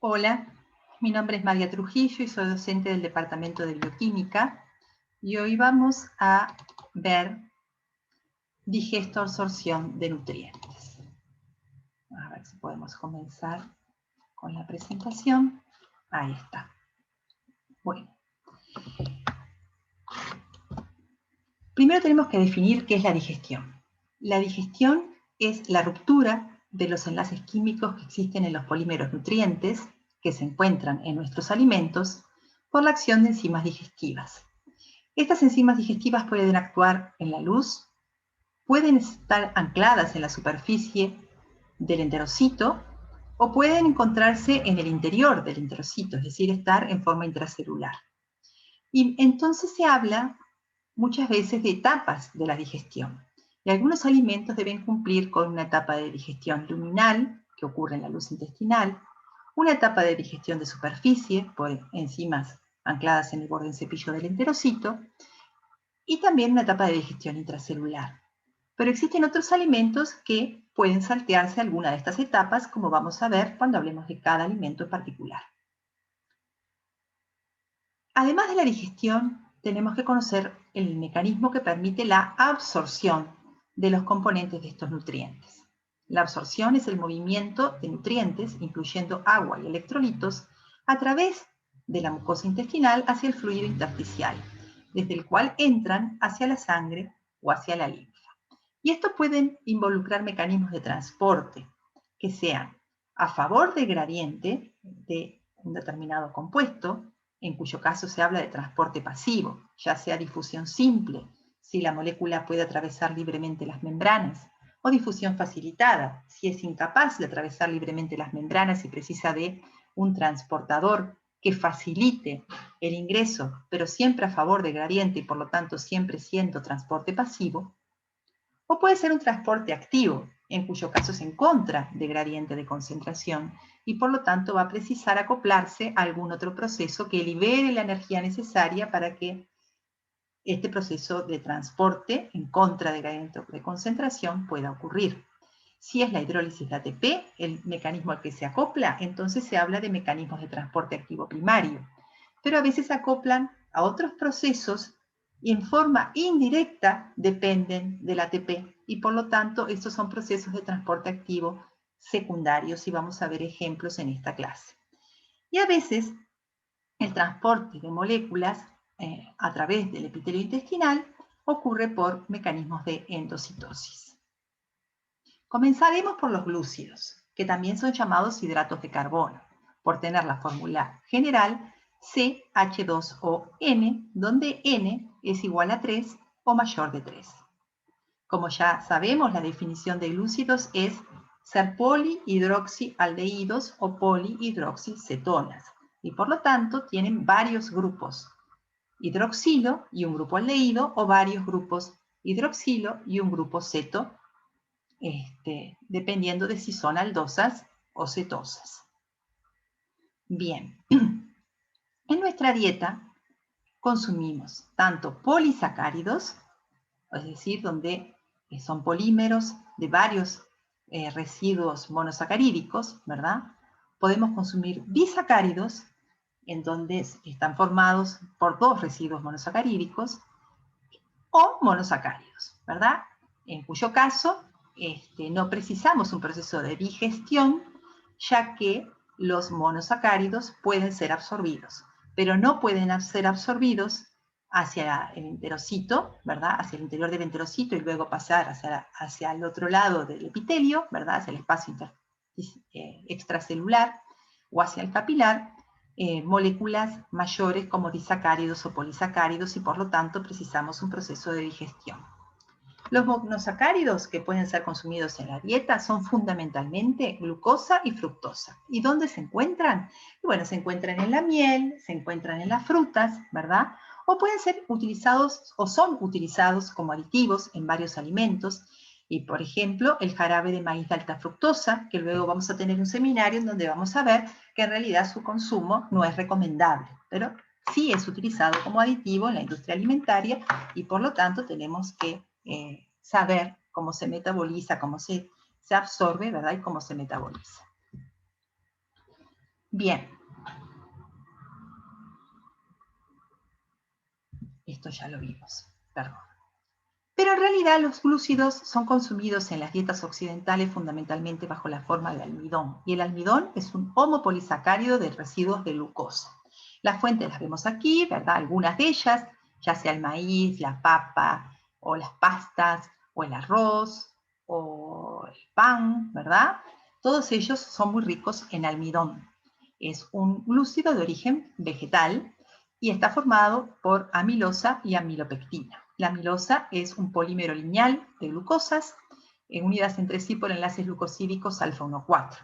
Hola, mi nombre es María Trujillo y soy docente del Departamento de Bioquímica y hoy vamos a ver digesta-absorción de nutrientes. A ver si podemos comenzar con la presentación. Ahí está. Bueno, primero tenemos que definir qué es la digestión. La digestión es la ruptura de los enlaces químicos que existen en los polímeros nutrientes que se encuentran en nuestros alimentos por la acción de enzimas digestivas. Estas enzimas digestivas pueden actuar en la luz, pueden estar ancladas en la superficie del enterocito o pueden encontrarse en el interior del enterocito, es decir, estar en forma intracelular. Y entonces se habla muchas veces de etapas de la digestión. Y algunos alimentos deben cumplir con una etapa de digestión luminal, que ocurre en la luz intestinal, una etapa de digestión de superficie, por enzimas ancladas en el borde del cepillo del enterocito, y también una etapa de digestión intracelular. Pero existen otros alimentos que pueden saltearse alguna de estas etapas, como vamos a ver cuando hablemos de cada alimento en particular. Además de la digestión, tenemos que conocer el mecanismo que permite la absorción de los componentes de estos nutrientes. La absorción es el movimiento de nutrientes, incluyendo agua y electrolitos, a través de la mucosa intestinal hacia el fluido intersticial, desde el cual entran hacia la sangre o hacia la linfa. Y esto pueden involucrar mecanismos de transporte que sean a favor del gradiente de un determinado compuesto, en cuyo caso se habla de transporte pasivo, ya sea difusión simple, si la molécula puede atravesar libremente las membranas, o difusión facilitada, si es incapaz de atravesar libremente las membranas y precisa de un transportador que facilite el ingreso, pero siempre a favor del gradiente y por lo tanto siempre siendo transporte pasivo. O puede ser un transporte activo, en cuyo caso es en contra de gradiente de concentración y por lo tanto va a precisar acoplarse a algún otro proceso que libere la energía necesaria para que este proceso de transporte en contra de gradiente de concentración pueda ocurrir. Si es la hidrólisis de ATP, el mecanismo al que se acopla, entonces se habla de mecanismos de transporte activo primario. Pero a veces se acoplan a otros procesos y en forma indirecta dependen del ATP y por lo tanto estos son procesos de transporte activo secundarios y vamos a ver ejemplos en esta clase. Y a veces el transporte de moléculas a través del epitelio intestinal ocurre por mecanismos de endocitosis. Comenzaremos por los glúcidos, que también son llamados hidratos de carbono, por tener la fórmula general CH2ON, donde N es igual a 3 o mayor de 3. Como ya sabemos, la definición de glúcidos es ser polihidroxialdehídos o polihidroxicetonas, y por lo tanto tienen varios grupos hidroxilo y un grupo aldehído, o varios grupos hidroxilo y un grupo ceto, dependiendo de si son aldosas o cetosas. Bien, en nuestra dieta consumimos tanto polisacáridos, es decir, donde son polímeros de varios residuos monosacarídicos, ¿verdad? Podemos consumir disacáridos, en donde están formados por dos residuos monosacarídicos, o monosacáridos, ¿verdad? En cuyo caso no precisamos un proceso de digestión, ya que los monosacáridos pueden ser absorbidos, pero no pueden ser absorbidos hacia el enterocito, ¿verdad? Hacia el interior del enterocito y luego pasar hacia el otro lado del epitelio, ¿verdad? Hacia el espacio extracelular o hacia el capilar, moléculas mayores como disacáridos o polisacáridos y por lo tanto precisamos un proceso de digestión. Los monosacáridos que pueden ser consumidos en la dieta son fundamentalmente glucosa y fructosa. ¿Y dónde se encuentran? Bueno, se encuentran en la miel, se encuentran en las frutas, ¿verdad? O pueden ser utilizados o son utilizados como aditivos en varios alimentos. Y por ejemplo, el jarabe de maíz de alta fructosa, que luego vamos a tener un seminario en donde vamos a ver que en realidad su consumo no es recomendable, pero sí es utilizado como aditivo en la industria alimentaria y por lo tanto tenemos que saber cómo se metaboliza, cómo se absorbe, ¿verdad? Y cómo se metaboliza. Bien. Esto ya lo vimos, perdón. Pero en realidad los glúcidos son consumidos en las dietas occidentales fundamentalmente bajo la forma de almidón. Y el almidón es un homopolisacárido de residuos de glucosa. Las fuentes las vemos aquí, ¿verdad? Algunas de ellas, ya sea el maíz, la papa, o las pastas, o el arroz, o el pan, ¿verdad? Todos ellos son muy ricos en almidón. Es un glúcido de origen vegetal y está formado por amilosa y amilopectina. La amilosa es un polímero lineal de glucosas unidas entre sí por enlaces glucosídicos alfa 1,4.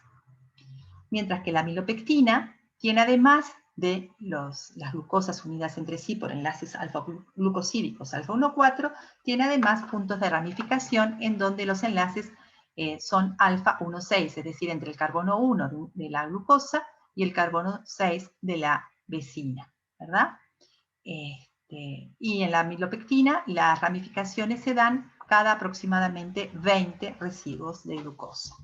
Mientras que la amilopectina tiene además de las glucosas unidas entre sí por enlaces alfa-glucosídicos alfa 1,4, tiene además puntos de ramificación en donde los enlaces son alfa 1,6, es decir, entre el carbono 1 de la glucosa y el carbono 6 de la vecina, ¿verdad? Y en la amilopectina las ramificaciones se dan cada aproximadamente 20 residuos de glucosa.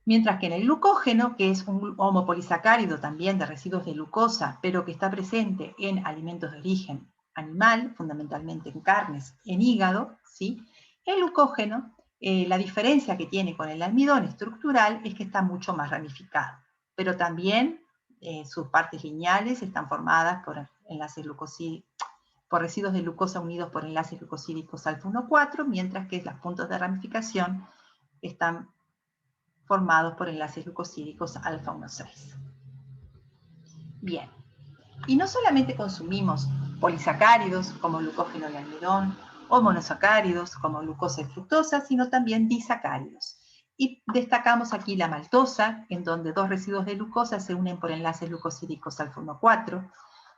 Mientras que en el glucógeno, que es un homopolisacárido también de residuos de glucosa, pero que está presente en alimentos de origen animal, fundamentalmente en carnes, en hígado, ¿sí? El glucógeno, la diferencia que tiene con el almidón estructural es que está mucho más ramificado, pero también sus partes lineales están formadas por enlaces por residuos de glucosa unidos por enlaces glucosídicos alfa 1,4, mientras que los puntos de ramificación están formados por enlaces glucosídicos alfa 1,6. Bien, y no solamente consumimos polisacáridos como glucógeno y almidón, o monosacáridos como glucosa y fructosa, sino también disacáridos. Y destacamos aquí la maltosa, en donde dos residuos de glucosa se unen por enlaces glucosídicos alfa 1,4,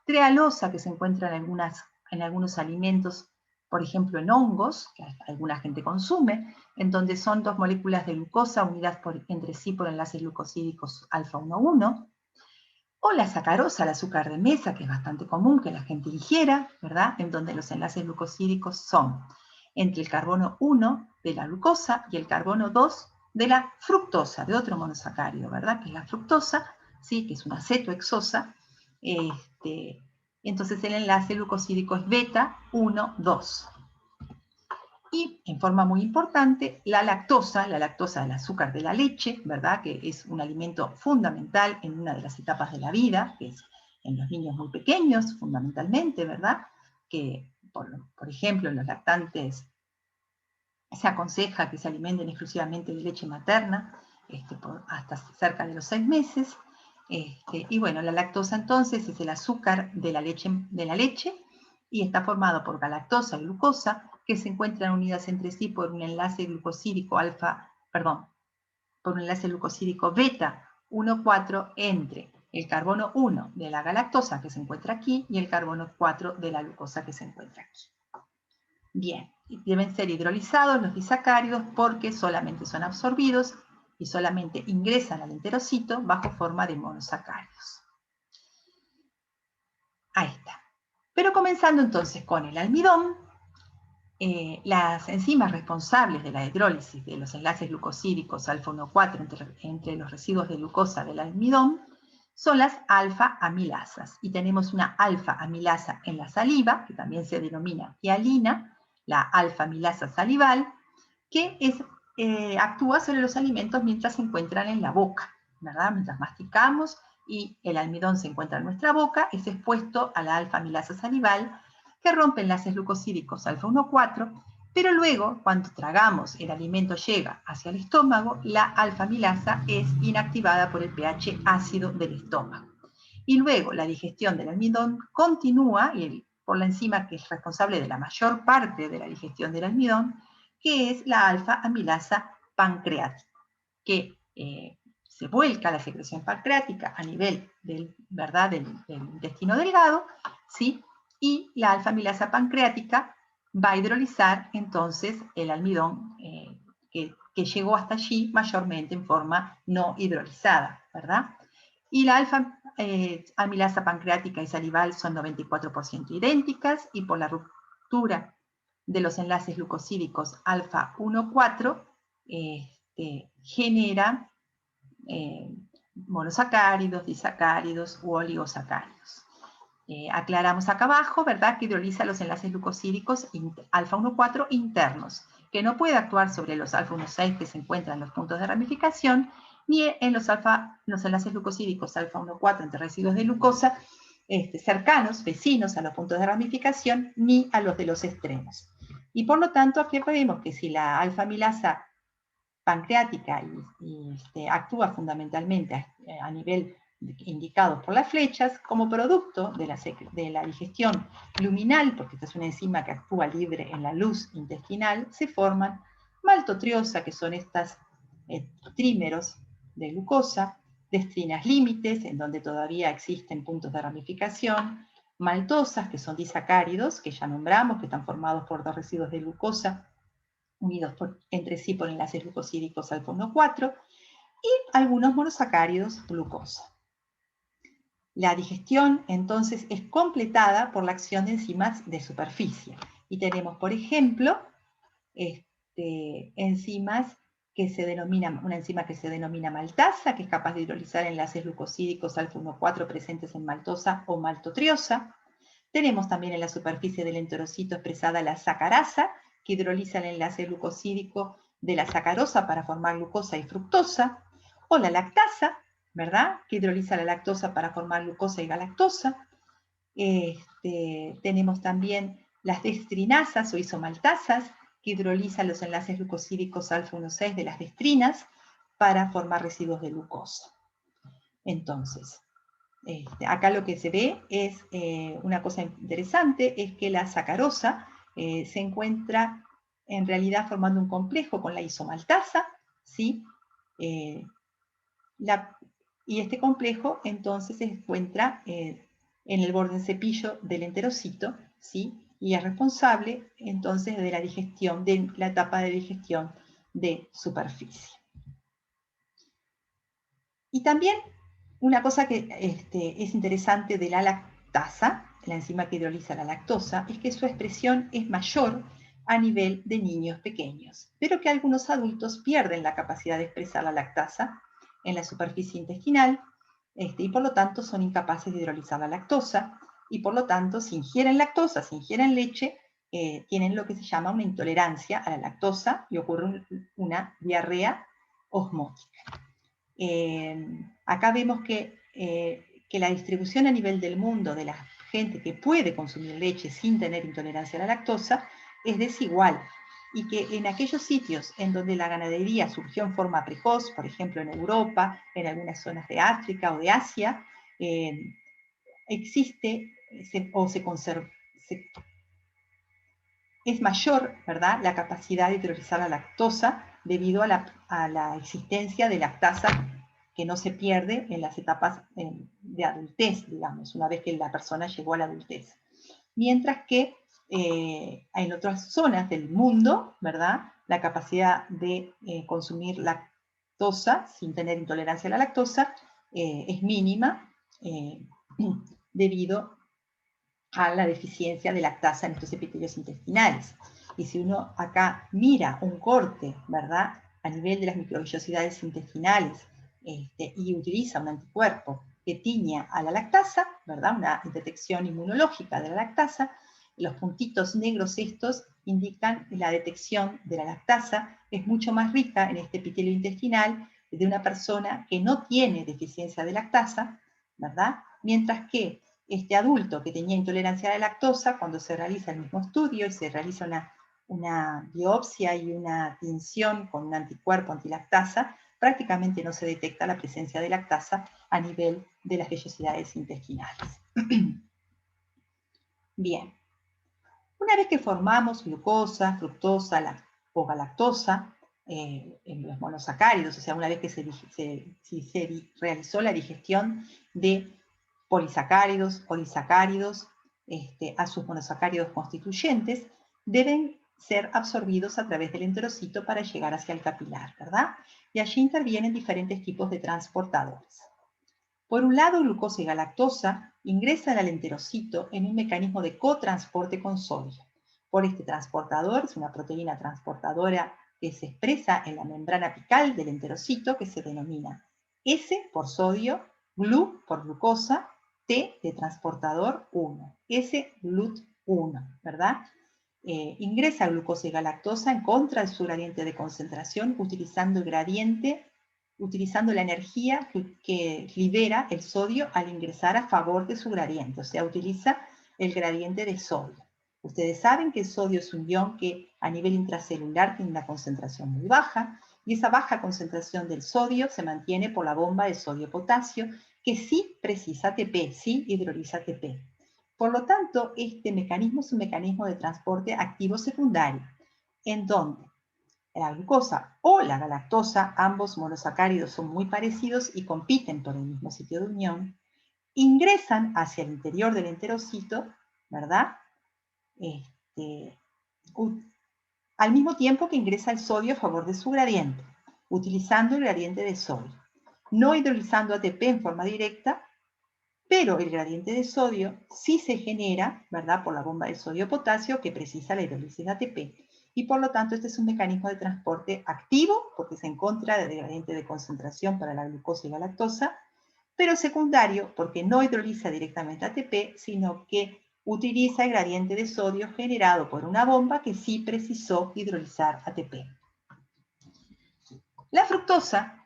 trealosa, que se encuentra en algunos alimentos, por ejemplo en hongos, que alguna gente consume, en donde son dos moléculas de glucosa unidas entre sí por enlaces glucosídicos alfa 1,1, o la sacarosa, el azúcar de mesa, que es bastante común que la gente ingiera, ¿verdad? En donde los enlaces glucosídicos son entre el carbono 1 de la glucosa y el carbono 2 de la fructosa, de otro monosacárido, ¿verdad? Que es la fructosa, ¿sí? Que es una cetohexosa. Entonces el enlace glucosídico es beta 1, 2. Y en forma muy importante, la lactosa del azúcar de la leche, ¿verdad? Que es un alimento fundamental en una de las etapas de la vida, que es en los niños muy pequeños, fundamentalmente, ¿verdad? Que, por ejemplo, en los lactantes se aconseja que se alimenten exclusivamente de leche materna hasta cerca de los 6 meses. Y bueno, la lactosa entonces es el azúcar de la leche y está formado por galactosa y glucosa, que se encuentran unidas entre sí por un enlace glucosídico por un enlace glucosídico beta 1,4 entre el carbono 1 de la galactosa que se encuentra aquí y el carbono 4 de la glucosa que se encuentra aquí. Bien, deben ser hidrolizados los disacáridos porque solamente son absorbidos y solamente ingresan al enterocito bajo forma de monosacáridos. Ahí está. Pero comenzando entonces con el almidón, las enzimas responsables de la hidrólisis de los enlaces glucosídicos alfa 1,4 entre los residuos de glucosa del almidón son las alfa-amilasas. Y tenemos una alfa-amilasa en la saliva, que también se denomina hialina, la alfa-amilasa salival, que actúa sobre los alimentos mientras se encuentran en la boca, ¿verdad? Mientras masticamos y el almidón se encuentra en nuestra boca, es expuesto a la alfa-amilasa salival, que rompe enlaces glucosídicos alfa 1,4, pero luego, cuando tragamos, el alimento llega hacia el estómago, la alfa-amilasa es inactivada por el pH ácido del estómago. Y luego la digestión del almidón continúa por la enzima que es responsable de la mayor parte de la digestión del almidón, que es la alfa-amilasa pancreática, que se vuelca a la secreción pancreática a nivel del intestino delgado, ¿sí? Y la alfa-amilasa pancreática va a hidrolizar entonces el almidón que llegó hasta allí mayormente en forma no hidrolizada, ¿verdad? Y la alfa-amilasa pancreática y salival son 94% idénticas y por la ruptura de los enlaces glucosídicos alfa 1,4 genera monosacáridos, disacáridos u oligosacáridos. Aclaramos acá abajo, ¿verdad?, que hidroliza los enlaces glucosídicos alfa 1,4 internos, que no puede actuar sobre los alfa 1,6 que se encuentran en los puntos de ramificación, ni en los enlaces glucosídicos alfa 1,4 entre residuos de glucosa cercanos, vecinos a los puntos de ramificación, ni a los de los extremos. Y por lo tanto, aquí vemos que si la alfa-amilasa pancreática actúa fundamentalmente a nivel indicado por las flechas, como producto de la digestión luminal, porque esta es una enzima que actúa libre en la luz intestinal, se forman maltotriosa, que son estos trímeros de glucosa, destrinas límites, en donde todavía existen puntos de ramificación, maltosas, que son disacáridos, que ya nombramos, que están formados por dos residuos de glucosa, unidos entre sí por enlaces glucosídicos alfa 1,4, y algunos monosacáridos glucosa. La digestión, entonces, es completada por la acción de enzimas de superficie. Y tenemos, por ejemplo, enzimas que se denominan, una enzima que se denomina maltasa, que es capaz de hidrolizar enlaces glucosídicos alfa 1,4 presentes en maltosa o maltotriosa. Tenemos también en la superficie del enterocito expresada la sacarasa, que hidroliza el enlace glucosídico de la sacarosa para formar glucosa y fructosa, o la lactasa, ¿verdad?, que hidroliza la lactosa para formar glucosa y galactosa. Tenemos también las destrinasas o isomaltasas, que hidrolizan los enlaces glucosídicos alfa 1,6 de las destrinas para formar residuos de glucosa. Entonces, acá lo que se ve es una cosa interesante, es que la sacarosa se encuentra en realidad formando un complejo con la isomaltasa, ¿sí? Y este complejo entonces se encuentra en el borde cepillo del enterocito, ¿sí?, y es responsable entonces de la digestión, de la etapa de digestión de superficie. Y también una cosa que es interesante de la lactasa, la enzima que hidroliza la lactosa, es que su expresión es mayor a nivel de niños pequeños, pero que algunos adultos pierden la capacidad de expresar la lactasa en la superficie intestinal y por lo tanto son incapaces de hidrolizar la lactosa y por lo tanto si ingieren lactosa, si ingieren leche, tienen lo que se llama una intolerancia a la lactosa y ocurre una diarrea osmótica. Acá vemos que la distribución a nivel del mundo de la gente que puede consumir leche sin tener intolerancia a la lactosa es desigual y que en aquellos sitios en donde la ganadería surgió en forma precoz, por ejemplo en Europa, en algunas zonas de África o de Asia, existe es mayor, ¿verdad?, la capacidad de hidrolizar la lactosa debido a la existencia de lactasa que no se pierde en las etapas de adultez, digamos, una vez que la persona llegó a la adultez. Mientras que en otras zonas del mundo, ¿verdad?, la capacidad de consumir lactosa sin tener intolerancia a la lactosa es mínima debido a la deficiencia de lactasa en estos epitelios intestinales. Y si uno acá mira un corte, ¿verdad?, a nivel de las microvellosidades intestinales y utiliza un anticuerpo que tiña a la lactasa, ¿verdad?, una detección inmunológica de la lactasa, los puntitos negros estos indican la detección de la lactasa, es mucho más rica en este epitelio intestinal de una persona que no tiene deficiencia de lactasa, ¿verdad?, mientras que este adulto que tenía intolerancia a la lactosa, cuando se realiza el mismo estudio y se realiza una biopsia y una tinción con un anticuerpo antilactasa, prácticamente no se detecta la presencia de lactasa a nivel de las vellosidades intestinales. Bien, una vez que formamos glucosa, fructosa o galactosa en los monosacáridos, o sea, una vez que se realizó la digestión de polisacáridos o disacáridos a sus monosacáridos constituyentes, deben ser absorbidos a través del enterocito para llegar hacia el capilar, ¿verdad? Y allí intervienen diferentes tipos de transportadores. Por un lado, glucosa y galactosa ingresan al enterocito en un mecanismo de cotransporte con sodio. Por este transportador, es una proteína transportadora que se expresa en la membrana apical del enterocito, que se denomina S por sodio, GLU por glucosa, T de transportador 1, S-GLUT1, ¿verdad? Ingresa glucosa y galactosa en contra de su gradiente de concentración utilizando el gradiente, utilizando la energía que libera el sodio al ingresar a favor de su gradiente, o sea, utiliza el gradiente de sodio. Ustedes saben que el sodio es un ion que a nivel intracelular tiene una concentración muy baja, y esa baja concentración del sodio se mantiene por la bomba de sodio-potasio, que sí precisa ATP, sí hidroliza ATP. Por lo tanto, este mecanismo es un mecanismo de transporte activo secundario, en donde la glucosa o la galactosa, ambos monosacáridos son muy parecidos y compiten por el mismo sitio de unión, ingresan hacia el interior del enterocito, ¿verdad? Al mismo tiempo que ingresa el sodio a favor de su gradiente, utilizando el gradiente de sodio, no hidrolizando ATP en forma directa, pero el gradiente de sodio sí se genera, ¿verdad?, por la bomba de sodio-potasio que precisa la hidrólisis de ATP. Y por lo tanto, este es un mecanismo de transporte activo, porque es en contra del gradiente de concentración para la glucosa y galactosa, pero secundario, porque no hidroliza directamente ATP, sino que utiliza el gradiente de sodio generado por una bomba que sí precisó hidrolizar ATP. La fructosa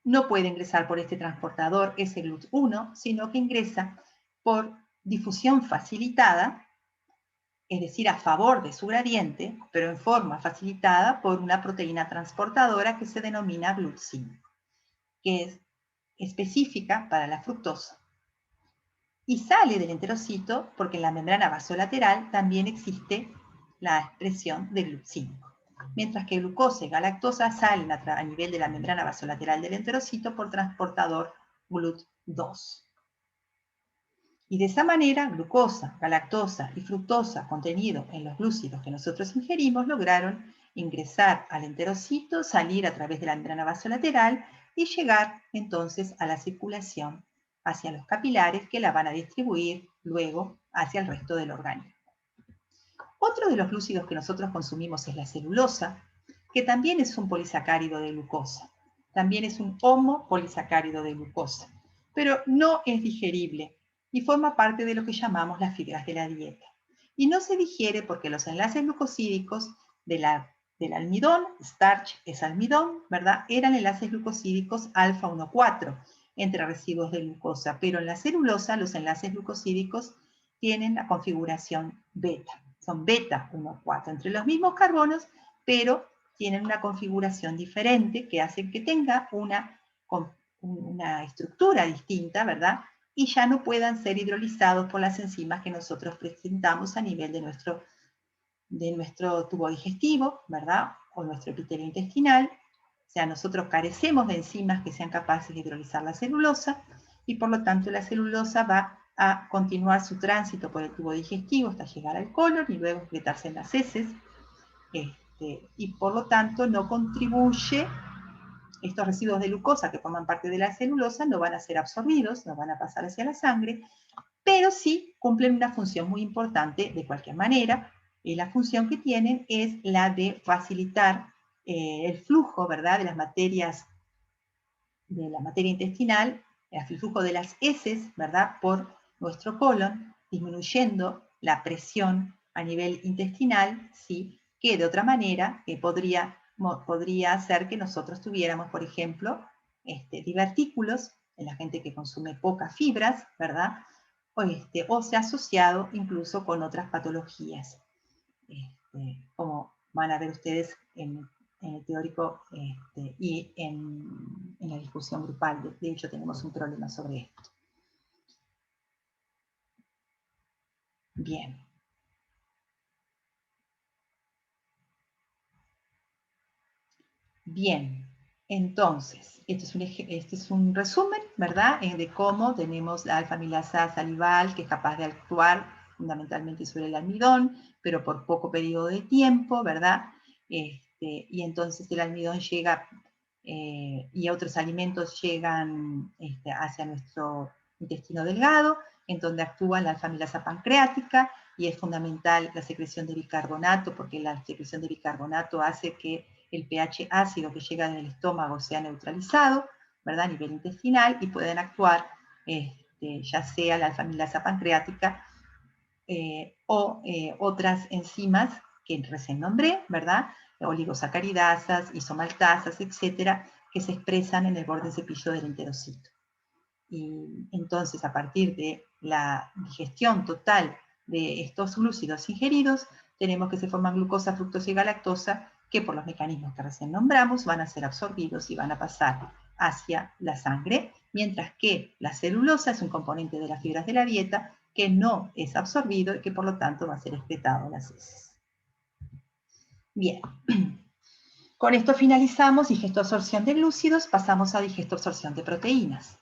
no puede ingresar por este transportador S-GLUT1, sino que ingresa por difusión facilitada, es decir, a favor de su gradiente, pero en forma facilitada por una proteína transportadora que se denomina GLUT5, que es específica para la fructosa. Y sale del enterocito porque en la membrana vasolateral también existe la expresión de GLUT5. Mientras que glucosa y galactosa salen a nivel de la membrana vasolateral del enterocito por transportador GLUT2. Y de esa manera, glucosa, galactosa y fructosa contenido en los glúcidos que nosotros ingerimos lograron ingresar al enterocito, salir a través de la membrana vasolateral y llegar entonces a la circulación hacia los capilares que la van a distribuir luego hacia el resto del organismo. Otro de los glúcidos que nosotros consumimos es la celulosa, que también es un polisacárido de glucosa. También es un homopolisacárido de glucosa, pero no es digerible y forma parte de lo que llamamos las fibras de la dieta. Y no se digiere porque los enlaces glucosídicos del almidón, starch es almidón, ¿verdad? Eran enlaces glucosídicos alfa 1,4 entre residuos de glucosa, pero en la celulosa los enlaces glucosídicos tienen la configuración beta. Son beta 1,4 entre los mismos carbonos, pero tienen una configuración diferente que hace que tenga una estructura distinta, ¿verdad? Y ya no puedan ser hidrolizados por las enzimas que nosotros presentamos a nivel de nuestro tubo digestivo, ¿verdad? O nuestro epitelio intestinal. O sea, nosotros carecemos de enzimas que sean capaces de hidrolizar la celulosa y por lo tanto la celulosa va a continuar su tránsito por el tubo digestivo hasta llegar al colon y luego excretarse en las heces. Y por lo tanto no contribuye, estos residuos de glucosa que forman parte de la celulosa no van a ser absorbidos, no van a pasar hacia la sangre, pero sí cumplen una función muy importante de cualquier manera. La función que tienen es la de facilitar el flujo, ¿verdad?, de las materias, de la materia intestinal, el flujo de las heces, ¿verdad?, por nuestro colon, disminuyendo la presión a nivel intestinal, ¿sí?, que de otra manera podría hacer que nosotros tuviéramos, por ejemplo, divertículos en la gente que consume pocas fibras, ¿verdad?, o se ha asociado incluso con otras patologías, como van a ver ustedes en el teórico y en la discusión grupal. De hecho, tenemos un problema sobre esto. Bien. Bien, entonces, este es un resumen, ¿verdad?, de cómo tenemos la alfa-amilasa salival, que es capaz de actuar fundamentalmente sobre el almidón, pero por poco periodo de tiempo, ¿verdad? Y entonces el almidón llega y otros alimentos llegan hacia nuestro intestino delgado, en donde actúa la alfa-amilasa pancreática, y es fundamental la secreción de bicarbonato, porque la secreción de bicarbonato hace que el pH ácido que llega en el estómago sea neutralizado, ¿verdad? A nivel intestinal y pueden actuar ya sea la alfa-amilasa pancreática o otras enzimas que recién nombré, ¿verdad? Oligosacaridasas, isomaltasas, etcétera, que se expresan en el borde cepillo del enterocito. Y entonces, a partir de la digestión total de estos glúcidos ingeridos, tenemos que se forman glucosa, fructosa y galactosa, que por los mecanismos que recién nombramos van a ser absorbidos y van a pasar hacia la sangre, mientras que la celulosa es un componente de las fibras de la dieta que no es absorbido y que por lo tanto va a ser excretado en las heces. Bien, con esto finalizamos digestoabsorción de glúcidos, pasamos a digestoabsorción de proteínas.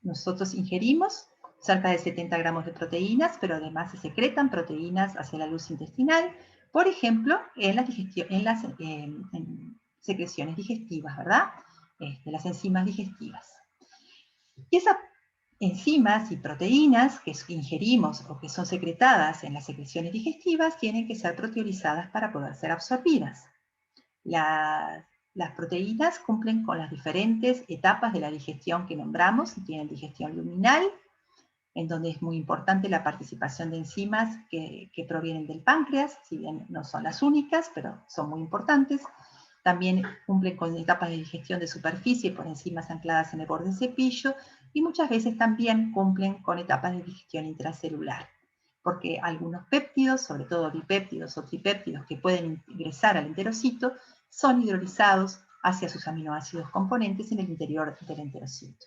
Nosotros ingerimos cerca de 70 gramos de proteínas, pero además se secretan proteínas hacia la luz intestinal, por ejemplo, en las secreciones digestivas, ¿verdad? Las enzimas digestivas. Y esas enzimas y proteínas que ingerimos o que son secretadas en las secreciones digestivas tienen que ser proteolizadas para poder ser absorbidas. Las proteínas cumplen con las diferentes etapas de la digestión que nombramos. Tienen digestión luminal, en donde es muy importante la participación de enzimas que provienen del páncreas, si bien no son las únicas, pero son muy importantes. También cumplen con etapas de digestión de superficie por enzimas ancladas en el borde del cepillo, y muchas veces también cumplen con etapas de digestión intracelular, porque algunos péptidos, sobre todo bipéptidos o tripéptidos que pueden ingresar al enterocito, son hidrolizados hacia sus aminoácidos componentes en el interior del enterocito.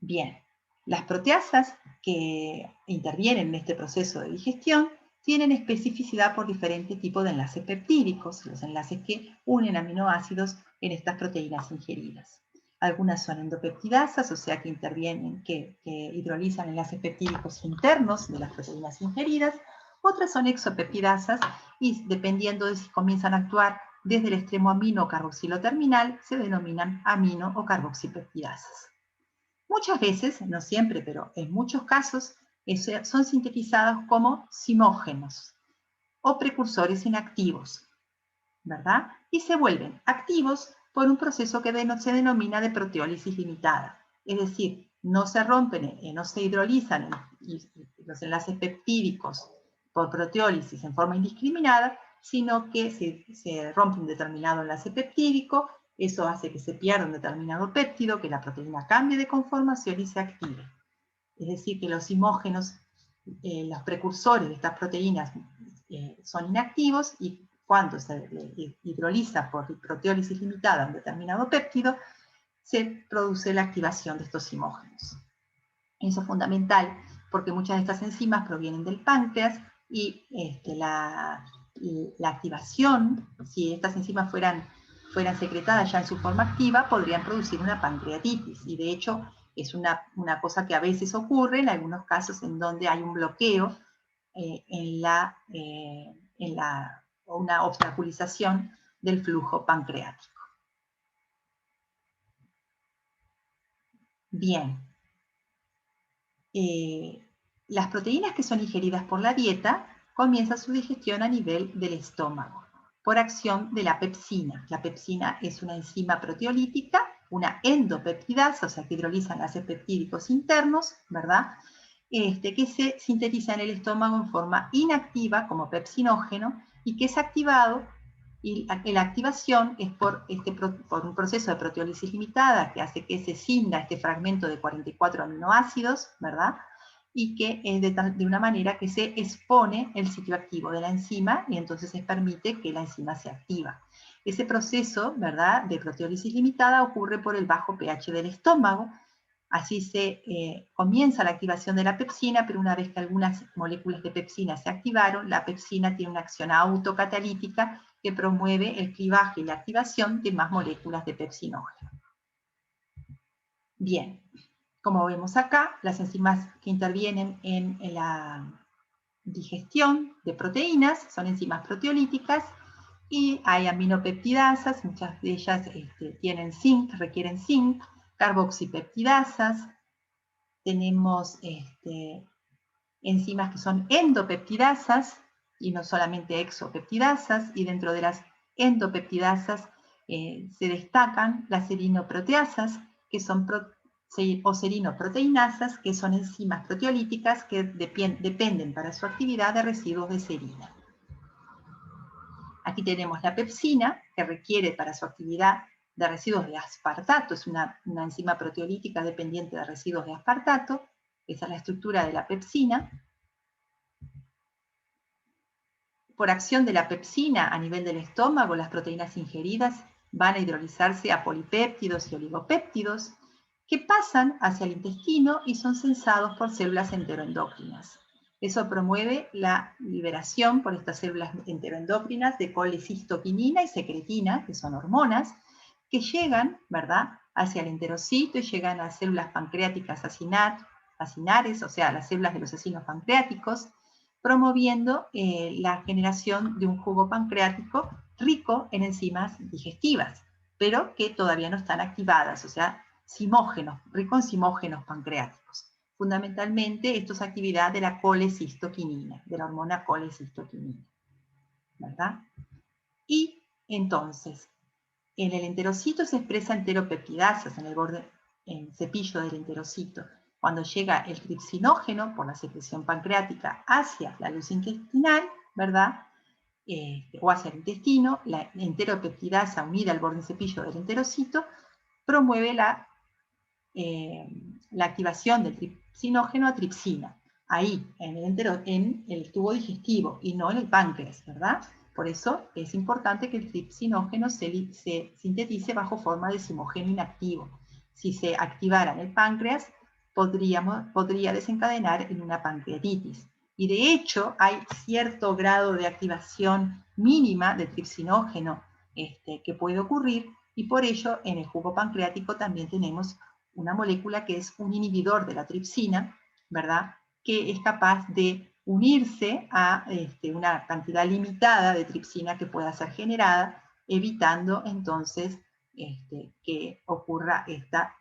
Bien, las proteasas que intervienen en este proceso de digestión tienen especificidad por diferentes tipos de enlaces peptídicos, los enlaces que unen aminoácidos en estas proteínas ingeridas. Algunas son endopeptidasas, o sea que intervienen, que hidrolizan enlaces peptídicos internos de las proteínas ingeridas. Otras son exopeptidasas y dependiendo de si comienzan a actuar desde el extremo amino o carboxilo terminal, se denominan amino o carboxipeptidasas. Muchas veces, no siempre, pero en muchos casos, son sintetizados como zimógenos o precursores inactivos, ¿verdad? Y se vuelven activos por un proceso que se denomina de proteólisis limitada. Es decir, no se rompen, no se hidrolizan los enlaces peptídicos por proteólisis en forma indiscriminada, sino que se rompe un determinado enlace peptídico. Eso hace que se pierda un determinado péptido, que la proteína cambie de conformación y se active. Es decir, que los zimógenos, los precursores de estas proteínas son inactivos, y cuando se hidroliza por proteólisis limitada un determinado péptido, se produce la activación de estos zimógenos. Eso es fundamental porque muchas de estas enzimas provienen del páncreas y la activación, si estas enzimas fueran secretadas ya en su forma activa, podrían producir una pancreatitis. Y de hecho es una cosa que a veces ocurre en algunos casos en donde hay un bloqueo o una obstaculización del flujo pancreático. Bien. Las proteínas que son ingeridas por la dieta comienzan su digestión a nivel del estómago por acción de la pepsina. La pepsina es una enzima proteolítica, una endopeptidasa, o sea que hidroliza enlaces peptídicos internos, ¿verdad? Que se sintetiza en el estómago en forma inactiva como pepsinógeno y que es activado, y la activación es por un proceso de proteólisis limitada que hace que se cinda este fragmento de 44 aminoácidos, ¿verdad? Y que es de una manera que se expone el sitio activo de la enzima y entonces se permite que la enzima se activa. Ese proceso, ¿verdad?, de proteólisis limitada ocurre por el bajo pH del estómago. Así se comienza la activación de la pepsina, pero una vez que algunas moléculas de pepsina se activaron, la pepsina tiene una acción autocatalítica que promueve el clivaje y la activación de más moléculas de pepsinógeno. Bien, como vemos acá, las enzimas que intervienen en la digestión de proteínas son enzimas proteolíticas y hay aminopeptidasas, muchas de ellas tienen zinc, requieren zinc, carboxipeptidasas, tenemos enzimas que son endopeptidasas y no solamente exopeptidasas, y dentro de las endopeptidasas Se destacan las serinoproteasas, que son o serinoproteinasas, que son enzimas proteolíticas que dependen para su actividad de residuos de serina. Aquí tenemos la pepsina, que requiere para su actividad de residuos de aspartato, es una enzima proteolítica dependiente de residuos de aspartato. Esa es la estructura de la pepsina. Por acción de la pepsina a nivel del estómago, las proteínas ingeridas van a hidrolizarse a polipéptidos y oligopéptidos, que pasan hacia el intestino y son sensados por células enteroendocrinas. Eso promueve la liberación por estas células enteroendocrinas de colecistoquinina y secretina, que son hormonas, que llegan, ¿verdad?, hacia el enterocito y llegan a células pancreáticas acinares, o sea, las células de los acinos pancreáticos, promoviendo la generación de un jugo pancreático rico en enzimas digestivas, pero que todavía no están activadas, o sea, rico en simógenos pancreáticos. Fundamentalmente, esto es actividad de la colecistoquinina, de la hormona colecistoquinina, ¿verdad? Y entonces, en el enterocito se expresa enteropeptidasas en el borde, en cepillo del enterocito. Cuando llega el tripsinógeno por la secreción pancreática hacia la luz intestinal, ¿verdad? O hacia el intestino, la enteropeptidasa unida al borde cepillo del enterocito promueve la activación del tripsinógeno a tripsina, ahí, en el tubo digestivo y no en el páncreas, ¿verdad? Por eso es importante que el tripsinógeno se sintetice bajo forma de simógeno inactivo. Si se activara en el páncreas, podría desencadenar en una pancreatitis. Y de hecho, hay cierto grado de activación mínima de tripsinógeno que puede ocurrir, y por ello en el jugo pancreático también tenemos una molécula que es un inhibidor de la tripsina, ¿verdad?, que es capaz de unirse a una cantidad limitada de tripsina que pueda ser generada, evitando entonces que ocurra esta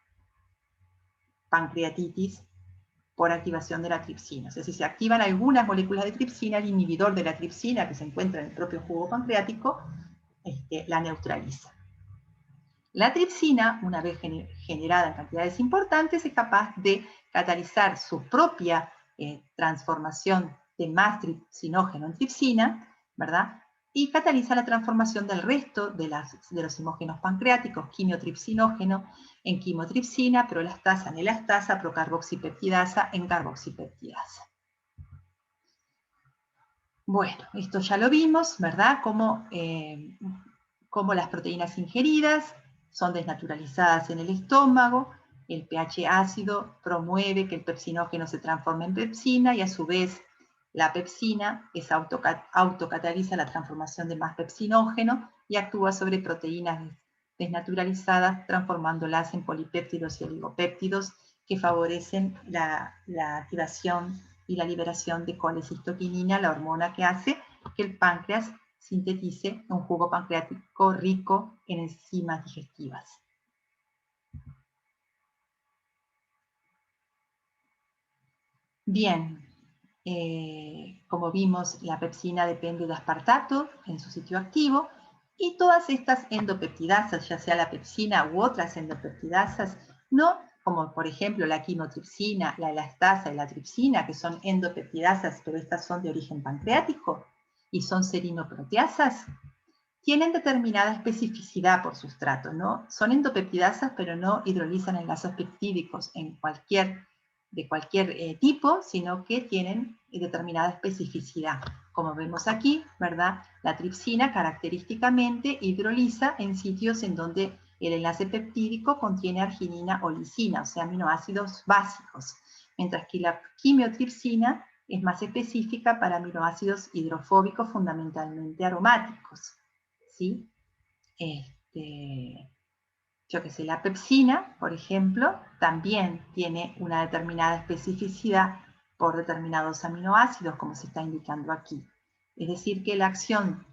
pancreatitis por activación de la tripsina. O sea, si se activan algunas moléculas de tripsina, el inhibidor de la tripsina que se encuentra en el propio jugo pancreático la neutraliza. La tripsina, una vez generada en cantidades importantes, es capaz de catalizar su propia transformación de más tripsinógeno en tripsina, ¿verdad? Y cataliza la transformación del resto de los simógenos pancreáticos, quimiotripsinógeno en quimotripsina, prolactasa en elastasa, procarboxipeptidasa en carboxipeptidasa. Bueno, esto ya lo vimos, ¿verdad? Cómo las proteínas ingeridas son desnaturalizadas en el estómago, el pH ácido promueve que el pepsinógeno se transforme en pepsina y a su vez la pepsina autocataliza la transformación de más pepsinógeno y actúa sobre proteínas desnaturalizadas transformándolas en polipéptidos y oligopéptidos que favorecen la activación y la liberación de colecistoquinina, la hormona que hace que el páncreas sintetice un jugo pancreático rico en enzimas digestivas. Bien, como vimos, la pepsina depende de aspartato en su sitio activo y todas estas endopeptidasas, ya sea la pepsina u otras endopeptidasas, no como por ejemplo la quimotripsina, la elastasa y la tripsina, que son endopeptidasas, pero estas son de origen pancreático y son serinoproteasas, tienen determinada especificidad por sustrato, ¿no? Son endopeptidasas, pero no hidrolizan enlaces peptídicos de cualquier tipo, sino que tienen determinada especificidad. Como vemos aquí, ¿verdad? La tripsina característicamente hidroliza en sitios en donde el enlace peptídico contiene arginina o lisina, o sea, aminoácidos básicos, mientras que la quimiotripsina es más específica para aminoácidos hidrofóbicos fundamentalmente aromáticos, ¿sí? Yo que sé, la pepsina, por ejemplo, también tiene una determinada especificidad por determinados aminoácidos, como se está indicando aquí. Es decir, que la acción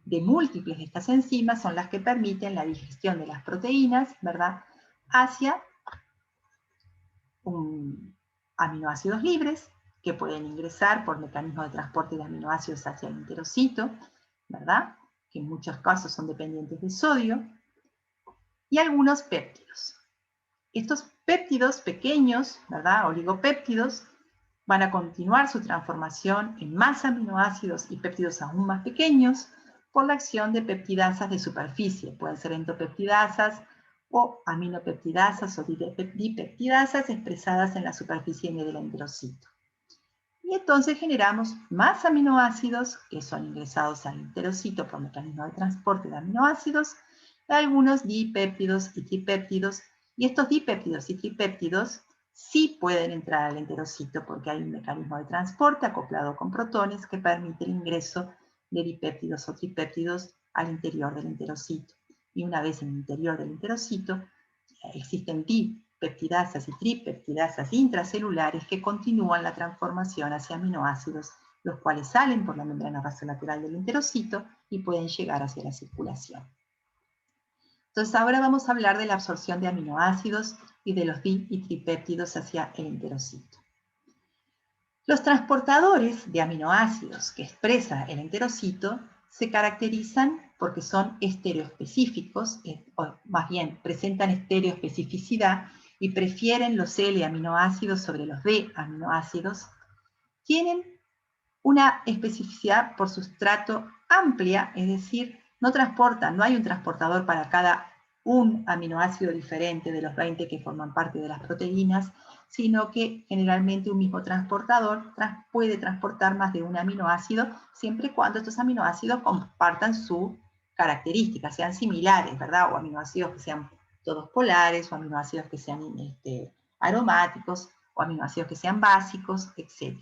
de múltiples de estas enzimas son las que permiten la digestión de las proteínas, ¿verdad?, hacia aminoácidos libres que pueden ingresar por mecanismos de transporte de aminoácidos hacia el enterocito, ¿verdad?, que en muchos casos son dependientes de sodio, y algunos péptidos. Estos péptidos pequeños, ¿verdad? Oligopéptidos, van a continuar su transformación en más aminoácidos y péptidos aún más pequeños por la acción de peptidasas de superficie. Pueden ser endopeptidasas o aminopeptidasas o dipeptidasas expresadas en la superficie del enterocito. Y entonces generamos más aminoácidos que son ingresados al enterocito por mecanismo de transporte de aminoácidos, algunos dipéptidos y tripéptidos, y estos dipéptidos y tripéptidos sí pueden entrar al enterocito porque hay un mecanismo de transporte acoplado con protones que permite el ingreso de dipéptidos o tripéptidos al interior del enterocito. Y una vez en el interior del enterocito, existen dipeptidasas y tripeptidasas intracelulares que continúan la transformación hacia aminoácidos, los cuales salen por la membrana basolateral del enterocito y pueden llegar hacia la circulación. Entonces ahora vamos a hablar de la absorción de aminoácidos y de los di y tripéptidos hacia el enterocito. Los transportadores de aminoácidos que expresa el enterocito se caracterizan porque son estereoespecíficos, o más bien presentan estereoespecificidad y prefieren los L-aminoácidos sobre los D-aminoácidos. Tienen una especificidad por sustrato amplia, es decir, no hay un transportador para cada un aminoácido diferente de los 20 que forman parte de las proteínas, sino que generalmente un mismo transportador puede transportar más de un aminoácido siempre y cuando estos aminoácidos compartan su característica, sean similares, ¿verdad? O aminoácidos que sean todos polares, o aminoácidos que sean aromáticos, o aminoácidos que sean básicos, etc.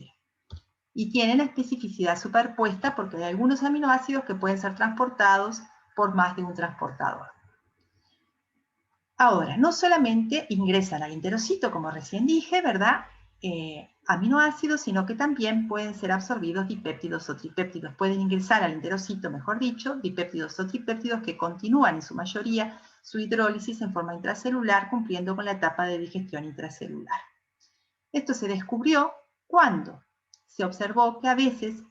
Y tienen la especificidad superpuesta porque hay algunos aminoácidos que pueden ser transportados por más de un transportador. Ahora, no solamente ingresan al enterocito, como recién dije, ¿verdad? Aminoácidos, sino que también pueden ser absorbidos dipéptidos o tripéptidos. Pueden ingresar al enterocito, mejor dicho, dipéptidos o tripéptidos que continúan en su mayoría su hidrólisis en forma intracelular, cumpliendo con la etapa de digestión intracelular. Esto se descubrió cuando se observó que a veces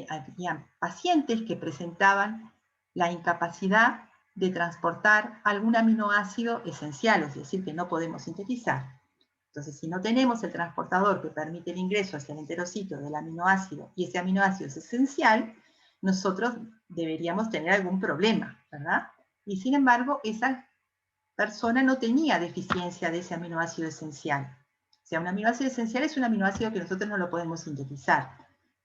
había pacientes que presentaban la incapacidad de transportar algún aminoácido esencial, es decir, que no podemos sintetizar. Entonces, si no tenemos el transportador que permite el ingreso hacia el enterocito del aminoácido y ese aminoácido es esencial, nosotros deberíamos tener algún problema, ¿verdad? Y sin embargo, esa persona no tenía deficiencia de ese aminoácido esencial. O sea, un aminoácido esencial es un aminoácido que nosotros no lo podemos sintetizar,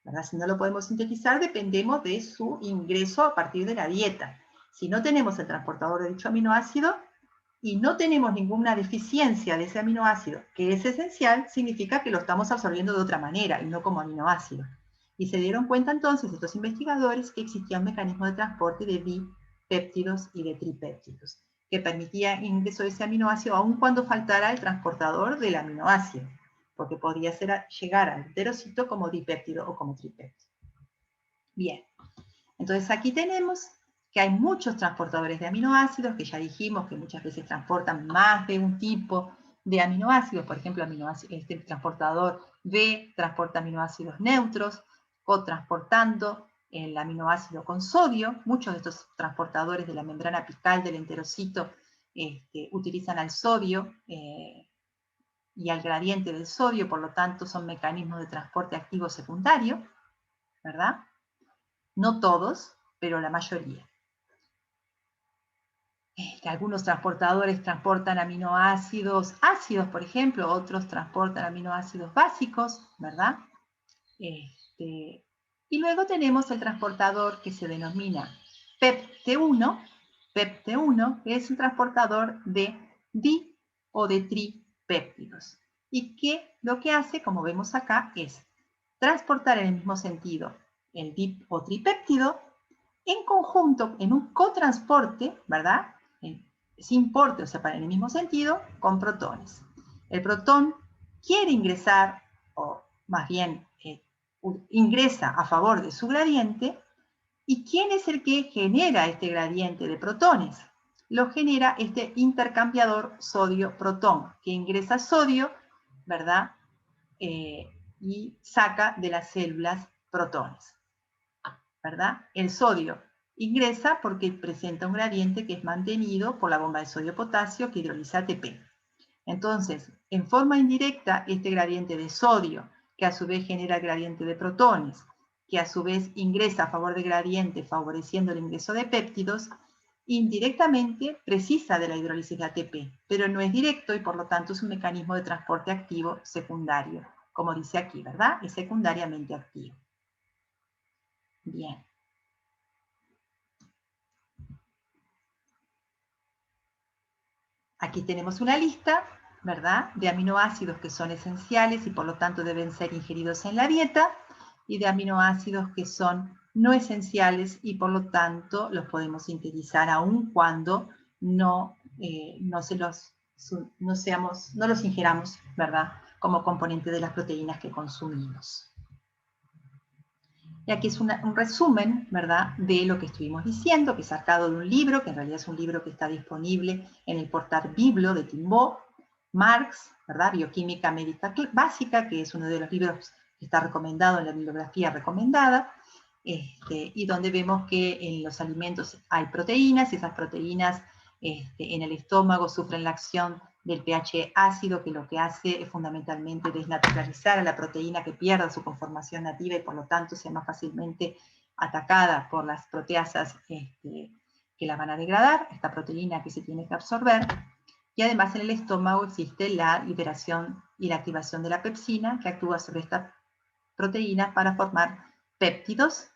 ¿verdad? Si no lo podemos sintetizar, dependemos de su ingreso a partir de la dieta. Si no tenemos el transportador de dicho aminoácido y no tenemos ninguna deficiencia de ese aminoácido que es esencial, significa que lo estamos absorbiendo de otra manera y no como aminoácido. Y se dieron cuenta entonces estos investigadores que existía un mecanismo de transporte de dipéptidos y de tripéptidos que permitía ingreso de ese aminoácido aun cuando faltara el transportador del aminoácido, porque podría llegar al enterocito como dipéptido o como tripéptido. Bien, entonces aquí tenemos que hay muchos transportadores de aminoácidos, que ya dijimos que muchas veces transportan más de un tipo de aminoácidos. Por ejemplo, este transportador B transporta aminoácidos neutros, cotransportando el aminoácido con sodio. Muchos de estos transportadores de la membrana apical del enterocito utilizan al sodio y al gradiente del sodio, por lo tanto son mecanismos de transporte activo secundario, ¿verdad? No todos, pero la mayoría. Algunos transportadores transportan aminoácidos ácidos, por ejemplo, otros transportan aminoácidos básicos, ¿verdad? Y luego tenemos el transportador que se denomina PEPT1, que es un transportador de di o de tripéptidos. Y que lo que hace, como vemos acá, es transportar en el mismo sentido el dip o tripéptido en conjunto, en un cotransporte, ¿verdad? Sin porte, o sea, en el mismo sentido, con protones. El protón quiere ingresar, o más bien ingresa a favor de su gradiente, ¿y quién es el que genera este gradiente de protones? Lo genera este intercambiador sodio-protón, que ingresa sodio, ¿verdad? Y saca de las células protones, ¿verdad? El sodio Ingresa porque presenta un gradiente que es mantenido por la bomba de sodio-potasio que hidroliza ATP. Entonces, en forma indirecta, este gradiente de sodio, que a su vez genera el gradiente de protones, que a su vez ingresa a favor del gradiente favoreciendo el ingreso de péptidos, indirectamente precisa de la hidrólisis de ATP, pero no es directo y por lo tanto es un mecanismo de transporte activo secundario, como dice aquí, ¿verdad? Es secundariamente activo. Bien. Aquí tenemos una lista, ¿verdad?, de aminoácidos que son esenciales y por lo tanto deben ser ingeridos en la dieta, y de aminoácidos que son no esenciales y por lo tanto los podemos sintetizar aun cuando no los ingeramos, ¿verdad?, como componente de las proteínas que consumimos. Y aquí es un resumen, ¿verdad?, de lo que estuvimos diciendo, que es sacado de un libro, que en realidad es un libro que está disponible en el portal Biblo de Timbo, Marx, ¿verdad?, Bioquímica Médica Básica, que es uno de los libros que está recomendado en la bibliografía recomendada, y donde vemos que en los alimentos hay proteínas, y esas proteínas en el estómago sufren la acción del pH ácido, que lo que hace es fundamentalmente desnaturalizar a la proteína, que pierda su conformación nativa y por lo tanto sea más fácilmente atacada por las proteasas que la van a degradar, esta proteína que se tiene que absorber. Y además en el estómago existe la liberación y la activación de la pepsina, que actúa sobre esta proteína para formar péptidos,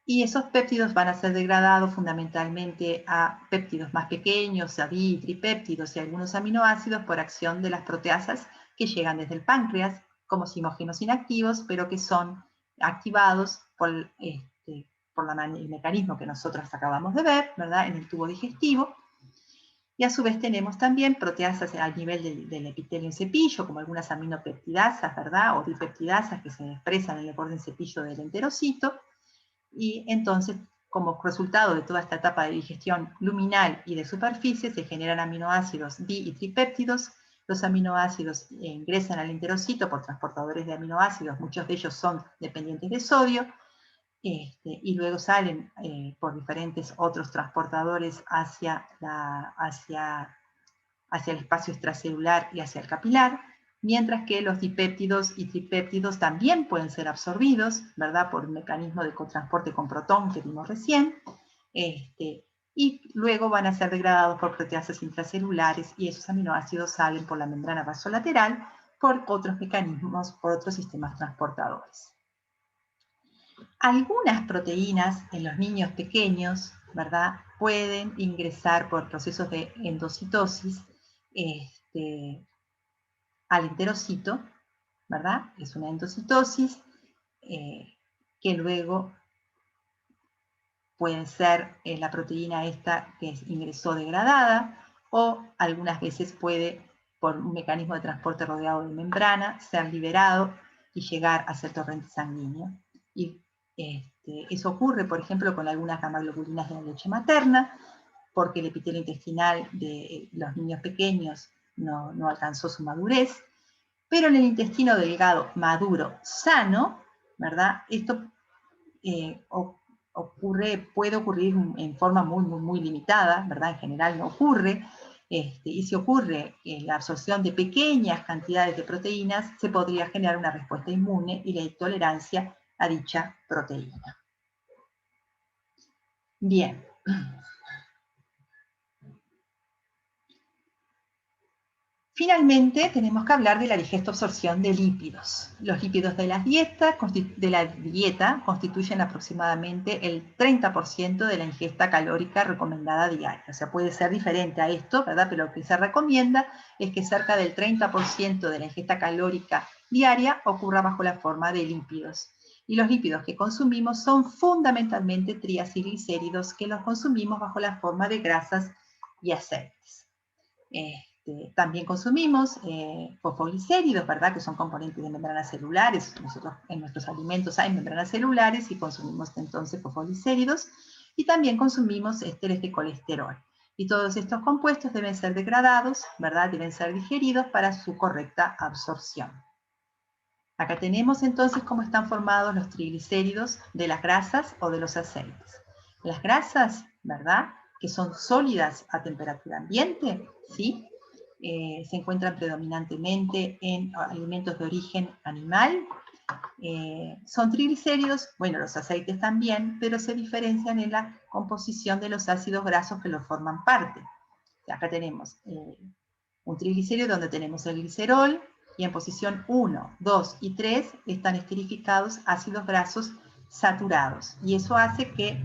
y esos péptidos van a ser degradados fundamentalmente a péptidos más pequeños, a tripéptidos y algunos aminoácidos por acción de las proteasas que llegan desde el páncreas como simógenos inactivos, pero que son activados por el mecanismo que nosotros acabamos de ver, ¿verdad?, en el tubo digestivo. Y a su vez tenemos también proteasas al nivel del epitelio en cepillo, como algunas aminopeptidasas, ¿verdad?, o dipeptidasas que se expresan en el borde en cepillo del enterocito. Y entonces, como resultado de toda esta etapa de digestión luminal y de superficie, se generan aminoácidos di y tripéptidos. Los aminoácidos ingresan al enterocito por transportadores de aminoácidos, muchos de ellos son dependientes de sodio, y luego salen por diferentes otros transportadores hacia el espacio extracelular y hacia el capilar, mientras que los dipéptidos y tripéptidos también pueden ser absorbidos, ¿verdad?, por un mecanismo de cotransporte con protón que vimos recién, y luego van a ser degradados por proteasas intracelulares y esos aminoácidos salen por la membrana vasolateral por otros mecanismos, por otros sistemas transportadores. Algunas proteínas en los niños pequeños, ¿verdad?, pueden ingresar por procesos de endocitosis al enterocito, ¿verdad? Es una endocitosis que luego puede ser la proteína esta que ingresó degradada, o algunas veces puede, por un mecanismo de transporte rodeado de membrana, ser liberado y llegar a ser torrente sanguíneo. Y eso ocurre, por ejemplo, con algunas gamaglobulinas de la leche materna, porque el epitelio intestinal de los niños pequeños no alcanzó su madurez, pero en el intestino delgado maduro sano, ¿verdad?, esto puede ocurrir en forma muy limitada, ¿verdad?, en general no ocurre, y si ocurre la absorción de pequeñas cantidades de proteínas, se podría generar una respuesta inmune y la intolerancia a dicha proteína. Bien. Finalmente, tenemos que hablar de la digesta-absorción de lípidos. Los lípidos de la dieta constituyen aproximadamente el 30% de la ingesta calórica recomendada diaria. O sea, puede ser diferente a esto, ¿verdad?, pero lo que se recomienda es que cerca del 30% de la ingesta calórica diaria ocurra bajo la forma de lípidos. Y los lípidos que consumimos son fundamentalmente triacilglicéridos, que los consumimos bajo la forma de grasas y aceites. También consumimos fosfoglicéridos, ¿verdad?, que son componentes de membranas celulares. Nosotros en nuestros alimentos hay membranas celulares y consumimos entonces fosfoglicéridos. Y también consumimos ésteres de colesterol. Y todos estos compuestos deben ser degradados, ¿verdad?, deben ser digeridos para su correcta absorción. Acá tenemos entonces cómo están formados los triglicéridos de las grasas o de los aceites. Las grasas, ¿verdad?, que son sólidas a temperatura ambiente, ¿sí?, se encuentran predominantemente en alimentos de origen animal. Son triglicéridos, bueno, los aceites también, pero se diferencian en la composición de los ácidos grasos que los forman parte. Acá tenemos un triglicérido donde tenemos el glicerol, y en posición 1, 2 y 3 están esterificados ácidos grasos saturados, y eso hace que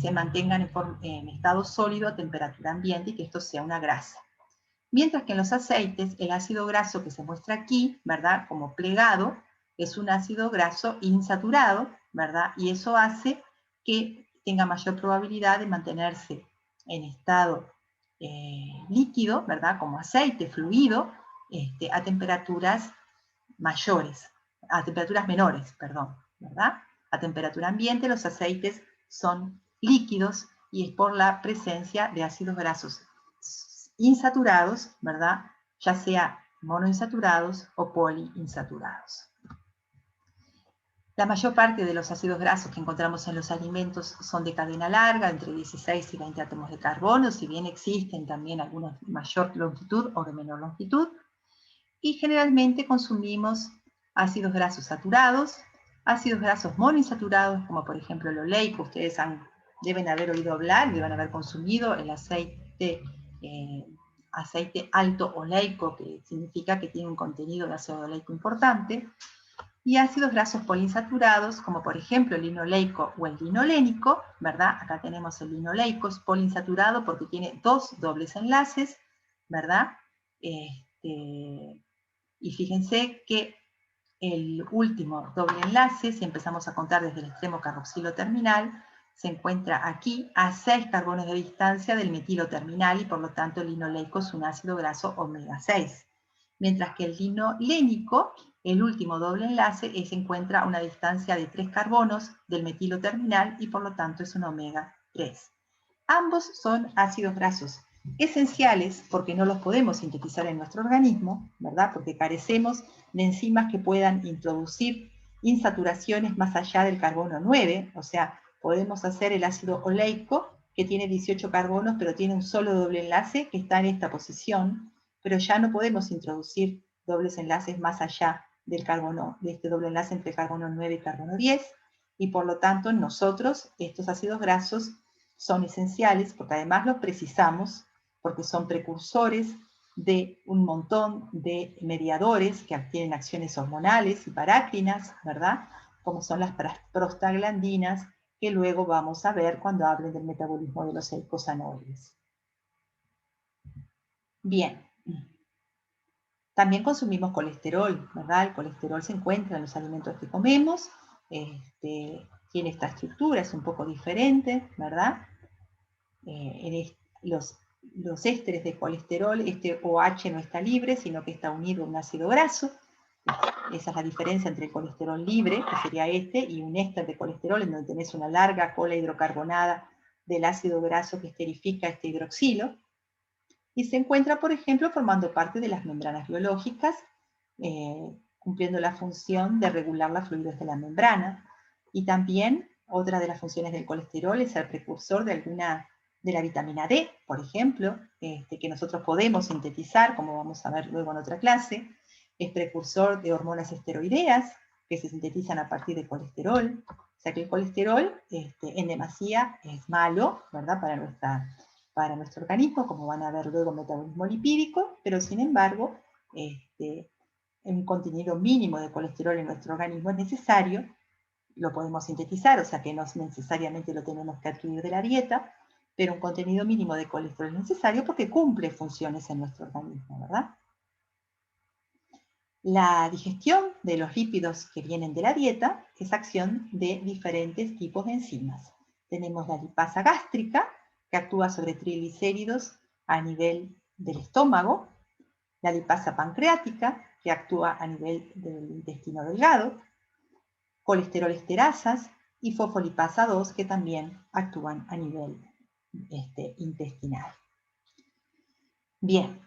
se mantengan en estado sólido a temperatura ambiente y que esto sea una grasa. Mientras que en los aceites, el ácido graso que se muestra aquí, ¿verdad?, como plegado, es un ácido graso insaturado, ¿verdad?, y eso hace que tenga mayor probabilidad de mantenerse en estado líquido, ¿verdad?, como aceite, fluido, a temperaturas mayores, a temperaturas menores, perdón, ¿verdad? A temperatura ambiente los aceites son líquidos y es por la presencia de ácidos grasos insaturados, ¿verdad?, ya sea monoinsaturados o poliinsaturados. La mayor parte de los ácidos grasos que encontramos en los alimentos son de cadena larga, entre 16 y 20 átomos de carbono, si bien existen también algunos de mayor longitud o de menor longitud, y generalmente consumimos ácidos grasos saturados, ácidos grasos monoinsaturados, como por ejemplo el oleico. Ustedes deben haber oído hablar, deben haber consumido el aceite alto oleico, que significa que tiene un contenido de ácido oleico importante, y ácidos grasos poliinsaturados, como por ejemplo el linoleico o el linolénico, ¿verdad? Acá tenemos el linoleico, es poliinsaturado porque tiene 2 dobles enlaces, ¿verdad? Y fíjense que el último doble enlace, si empezamos a contar desde el extremo carboxilo terminal, se encuentra aquí a 6 carbonos de distancia del metilo terminal y por lo tanto el linoleico es un ácido graso omega 6. Mientras que el linolénico, el último doble enlace, se encuentra a una distancia de 3 carbonos del metilo terminal y por lo tanto es un omega 3. Ambos son ácidos grasos esenciales porque no los podemos sintetizar en nuestro organismo, ¿verdad? Porque carecemos de enzimas que puedan introducir insaturaciones más allá del carbono 9, o sea, podemos hacer el ácido oleico que tiene 18 carbonos pero tiene un solo doble enlace que está en esta posición, pero ya no podemos introducir dobles enlaces más allá del carbono, de este doble enlace entre carbono 9 y carbono 10, y por lo tanto nosotros estos ácidos grasos son esenciales porque además los precisamos porque son precursores de un montón de mediadores que tienen acciones hormonales y parácrinas, ¿verdad?, como son las prostaglandinas, que luego vamos a ver cuando hablen del metabolismo de los eicosanoides. Bien. También consumimos colesterol, ¿verdad? El colesterol se encuentra en los alimentos que comemos, tiene esta estructura, es un poco diferente, ¿verdad? Los ésteres de colesterol, este OH no está libre, sino que está unido a un ácido graso. Esa es la diferencia entre el colesterol libre, que sería este, y un éster de colesterol, en donde tenés una larga cola hidrocarbonada del ácido graso que esterifica este hidroxilo. Y se encuentra, por ejemplo, formando parte de las membranas biológicas, cumpliendo la función de regular la fluidez de la membrana. Y también, otra de las funciones del colesterol es el precursor de la vitamina D, por ejemplo, que nosotros podemos sintetizar, como vamos a ver luego en otra clase. Es precursor de hormonas esteroideas, que se sintetizan a partir de colesterol. O sea que el colesterol en demasía es malo, ¿verdad?, para nuestro organismo, como van a ver luego metabolismo lipídico, pero sin embargo, un contenido mínimo de colesterol en nuestro organismo es necesario, lo podemos sintetizar, o sea que no necesariamente lo tenemos que adquirir de la dieta, pero un contenido mínimo de colesterol es necesario porque cumple funciones en nuestro organismo, ¿verdad? La digestión de los lípidos que vienen de la dieta es acción de diferentes tipos de enzimas. Tenemos la lipasa gástrica, que actúa sobre triglicéridos a nivel del estómago, la lipasa pancreática, que actúa a nivel del intestino delgado, colesterol esterasas y fosfolipasa 2, que también actúan a nivel intestinal. Bien.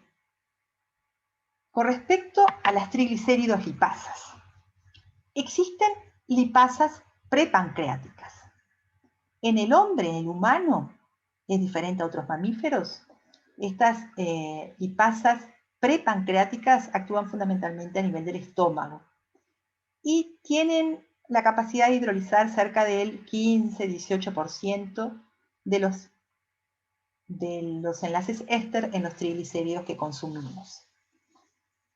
Con respecto a las triglicéridos lipasas, existen lipasas prepancreáticas. En el hombre, en el humano, es diferente a otros mamíferos. Estas lipasas prepancreáticas actúan fundamentalmente a nivel del estómago y tienen la capacidad de hidrolizar cerca del 15-18% de los enlaces éster en los triglicéridos que consumimos.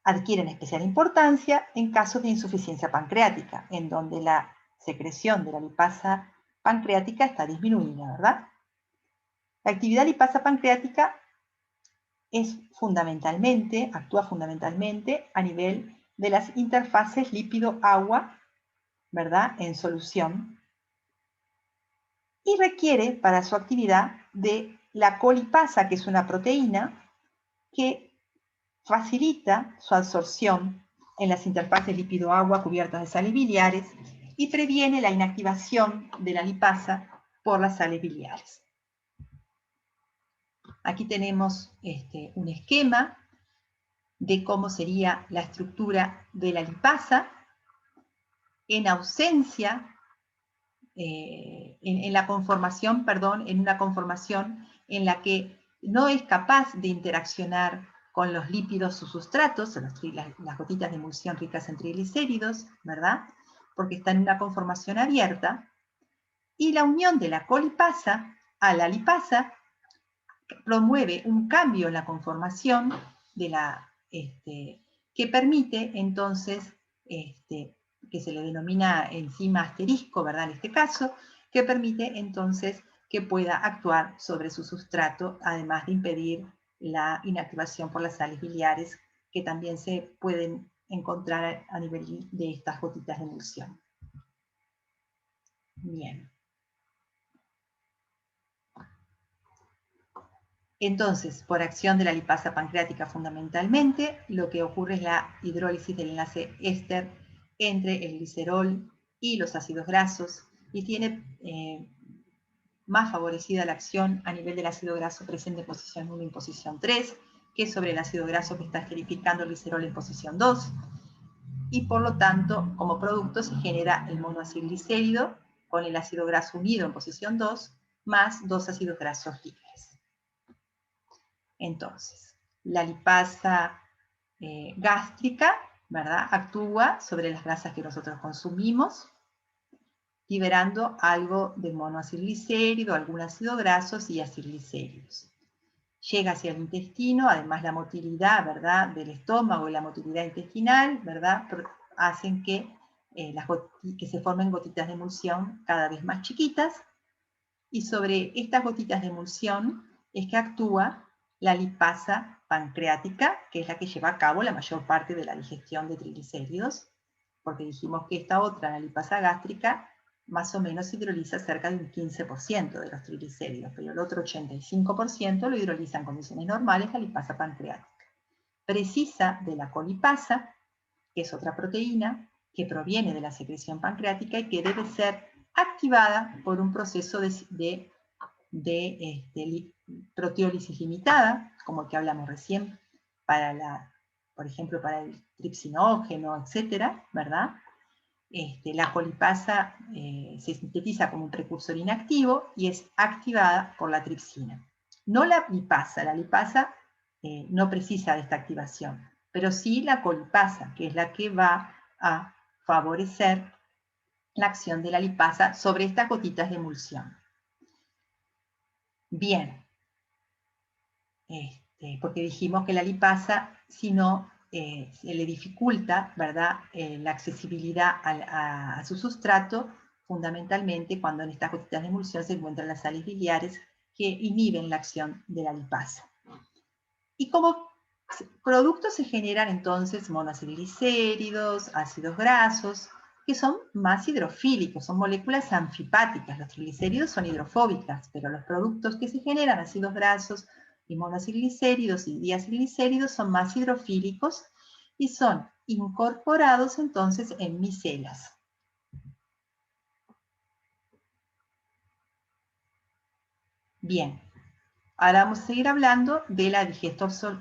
Adquieren especial importancia en casos de insuficiencia pancreática, en donde la secreción de la lipasa pancreática está disminuida, ¿verdad? La actividad lipasa pancreática actúa fundamentalmente a nivel de las interfaces lípido-agua, ¿verdad?, en solución, y requiere para su actividad de la colipasa, que es una proteína que facilita su absorción en las interfaces lípido-agua cubiertas de sales biliares y previene la inactivación de la lipasa por las sales biliares. Aquí tenemos un esquema de cómo sería la estructura de la lipasa en ausencia, en una conformación en la que no es capaz de interaccionar con los lípidos substratos, las gotitas de emulsión ricas en triglicéridos, ¿verdad? Porque está en una conformación abierta, y la unión de la colipasa a la lipasa promueve un cambio en la conformación de que permite entonces, que se le denomina enzima asterisco, ¿verdad? En este caso, que permite entonces que pueda actuar sobre su sustrato, además de impedir la inactivación por las sales biliares, que también se pueden encontrar a nivel de estas gotitas de emulsión. Bien. Entonces, por acción de la lipasa pancreática fundamentalmente, lo que ocurre es la hidrólisis del enlace éster entre el glicerol y los ácidos grasos, y tiene más favorecida la acción a nivel del ácido graso presente en posición 1 y en posición 3, que sobre el ácido graso que está esterificando el glicerol en posición 2, y por lo tanto, como producto se genera el monoacilglicérido con el ácido graso unido en posición 2, más dos ácidos grasos libres. Entonces, la lipasa gástrica, ¿verdad?, actúa sobre las grasas que nosotros consumimos, liberando algo de monoacilglicérido, algún ácido graso y acilglicéridos. Llega hacia el intestino, además la motilidad, ¿verdad?, del estómago y la motilidad intestinal, ¿verdad?, hacen que se formen gotitas de emulsión cada vez más chiquitas, y sobre estas gotitas de emulsión es que actúa la lipasa pancreática, que es la que lleva a cabo la mayor parte de la digestión de triglicéridos, porque dijimos que esta otra, la lipasa gástrica, más o menos hidroliza cerca de un 15% de los triglicéridos, pero el otro 85% lo hidroliza en condiciones normales la lipasa pancreática. Precisa de la colipasa, que es otra proteína que proviene de la secreción pancreática y que debe ser activada por un proceso de proteólisis limitada, como el que hablamos recién, por ejemplo, para el tripsinógeno, etcétera, ¿verdad? La colipasa se sintetiza como un precursor inactivo y es activada por la tripsina. No la lipasa no precisa de esta activación, pero sí la colipasa, que es la que va a favorecer la acción de la lipasa sobre estas gotitas de emulsión. Bien, porque dijimos que la lipasa, si no, se le dificulta, ¿verdad?, la accesibilidad a su sustrato, fundamentalmente cuando en estas gotitas de emulsión se encuentran las sales biliares que inhiben la acción de la lipasa. Y como productos se generan entonces monoacilglicéridos, ácidos grasos, que son más hidrofílicos, son moléculas anfipáticas. Los triglicéridos son hidrofóbicas, pero los productos que se generan, ácidos grasos y monoacilglicéridos y diacilglicéridos, son más hidrofílicos y son incorporados entonces en micelas. Bien, ahora vamos a seguir hablando de la digestión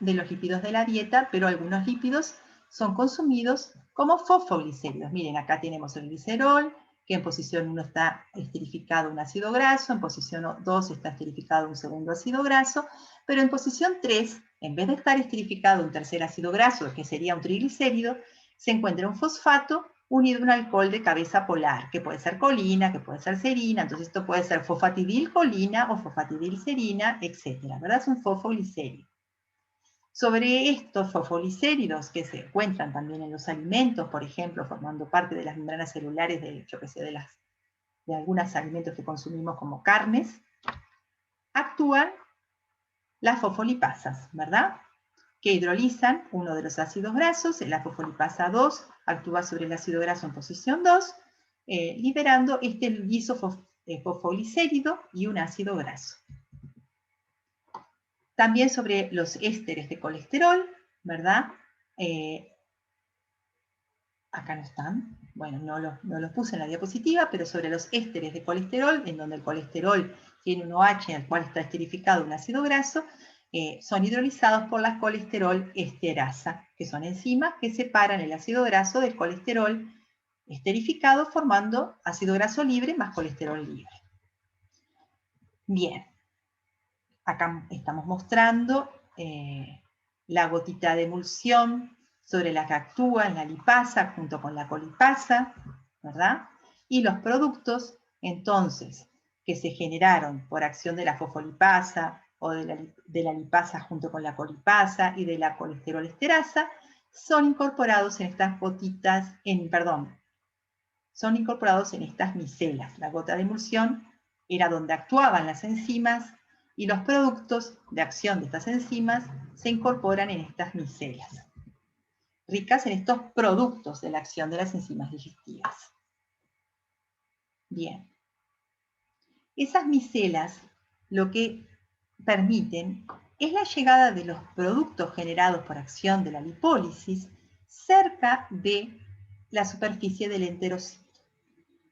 de los lípidos de la dieta, pero algunos lípidos son consumidos como fosfoglicéridos. Miren, acá tenemos el glicerol, que en posición 1 está esterificado un ácido graso, en posición 2 está esterificado un segundo ácido graso, pero en posición 3, en vez de estar esterificado un tercer ácido graso, que sería un triglicérido, se encuentra un fosfato unido a un alcohol de cabeza polar, que puede ser colina, que puede ser serina, entonces esto puede ser fosfatidilcolina o fosfatidilserina, etc. ¿Verdad? Es un fosfolicérido. Sobre estos fosfolicéridos que se encuentran también en los alimentos, por ejemplo, formando parte de las membranas celulares de, yo que sé, de algunos alimentos que consumimos como carnes, actúan las fosfolipasas, ¿verdad? Que hidrolizan uno de los ácidos grasos, la fosfolipasa 2 actúa sobre el ácido graso en posición 2, liberando este fosfolicérido y un ácido graso. También sobre los ésteres de colesterol, ¿verdad? Acá no están, bueno, no los puse en la diapositiva, pero sobre los ésteres de colesterol, en donde el colesterol tiene un OH en el cual está esterificado un ácido graso, son hidrolizados por la colesterol esterasa, que son enzimas que separan el ácido graso del colesterol esterificado, formando ácido graso libre más colesterol libre. Bien, acá estamos mostrando la gotita de emulsión sobre la que actúa en la lipasa junto con la colipasa, ¿verdad? Y los productos, entonces, que se generaron por acción de la fosfolipasa o de la lipasa junto con la colipasa y de la colesterol esterasa, son incorporados en estas gotitas, son incorporados en estas micelas. La gota de emulsión era donde actuaban las enzimas y los productos de acción de estas enzimas se incorporan en estas micelas, ricas en estos productos de la acción de las enzimas digestivas. Bien. Esas micelas lo que permiten es la llegada de los productos generados por acción de la lipólisis cerca de la superficie del enterocito.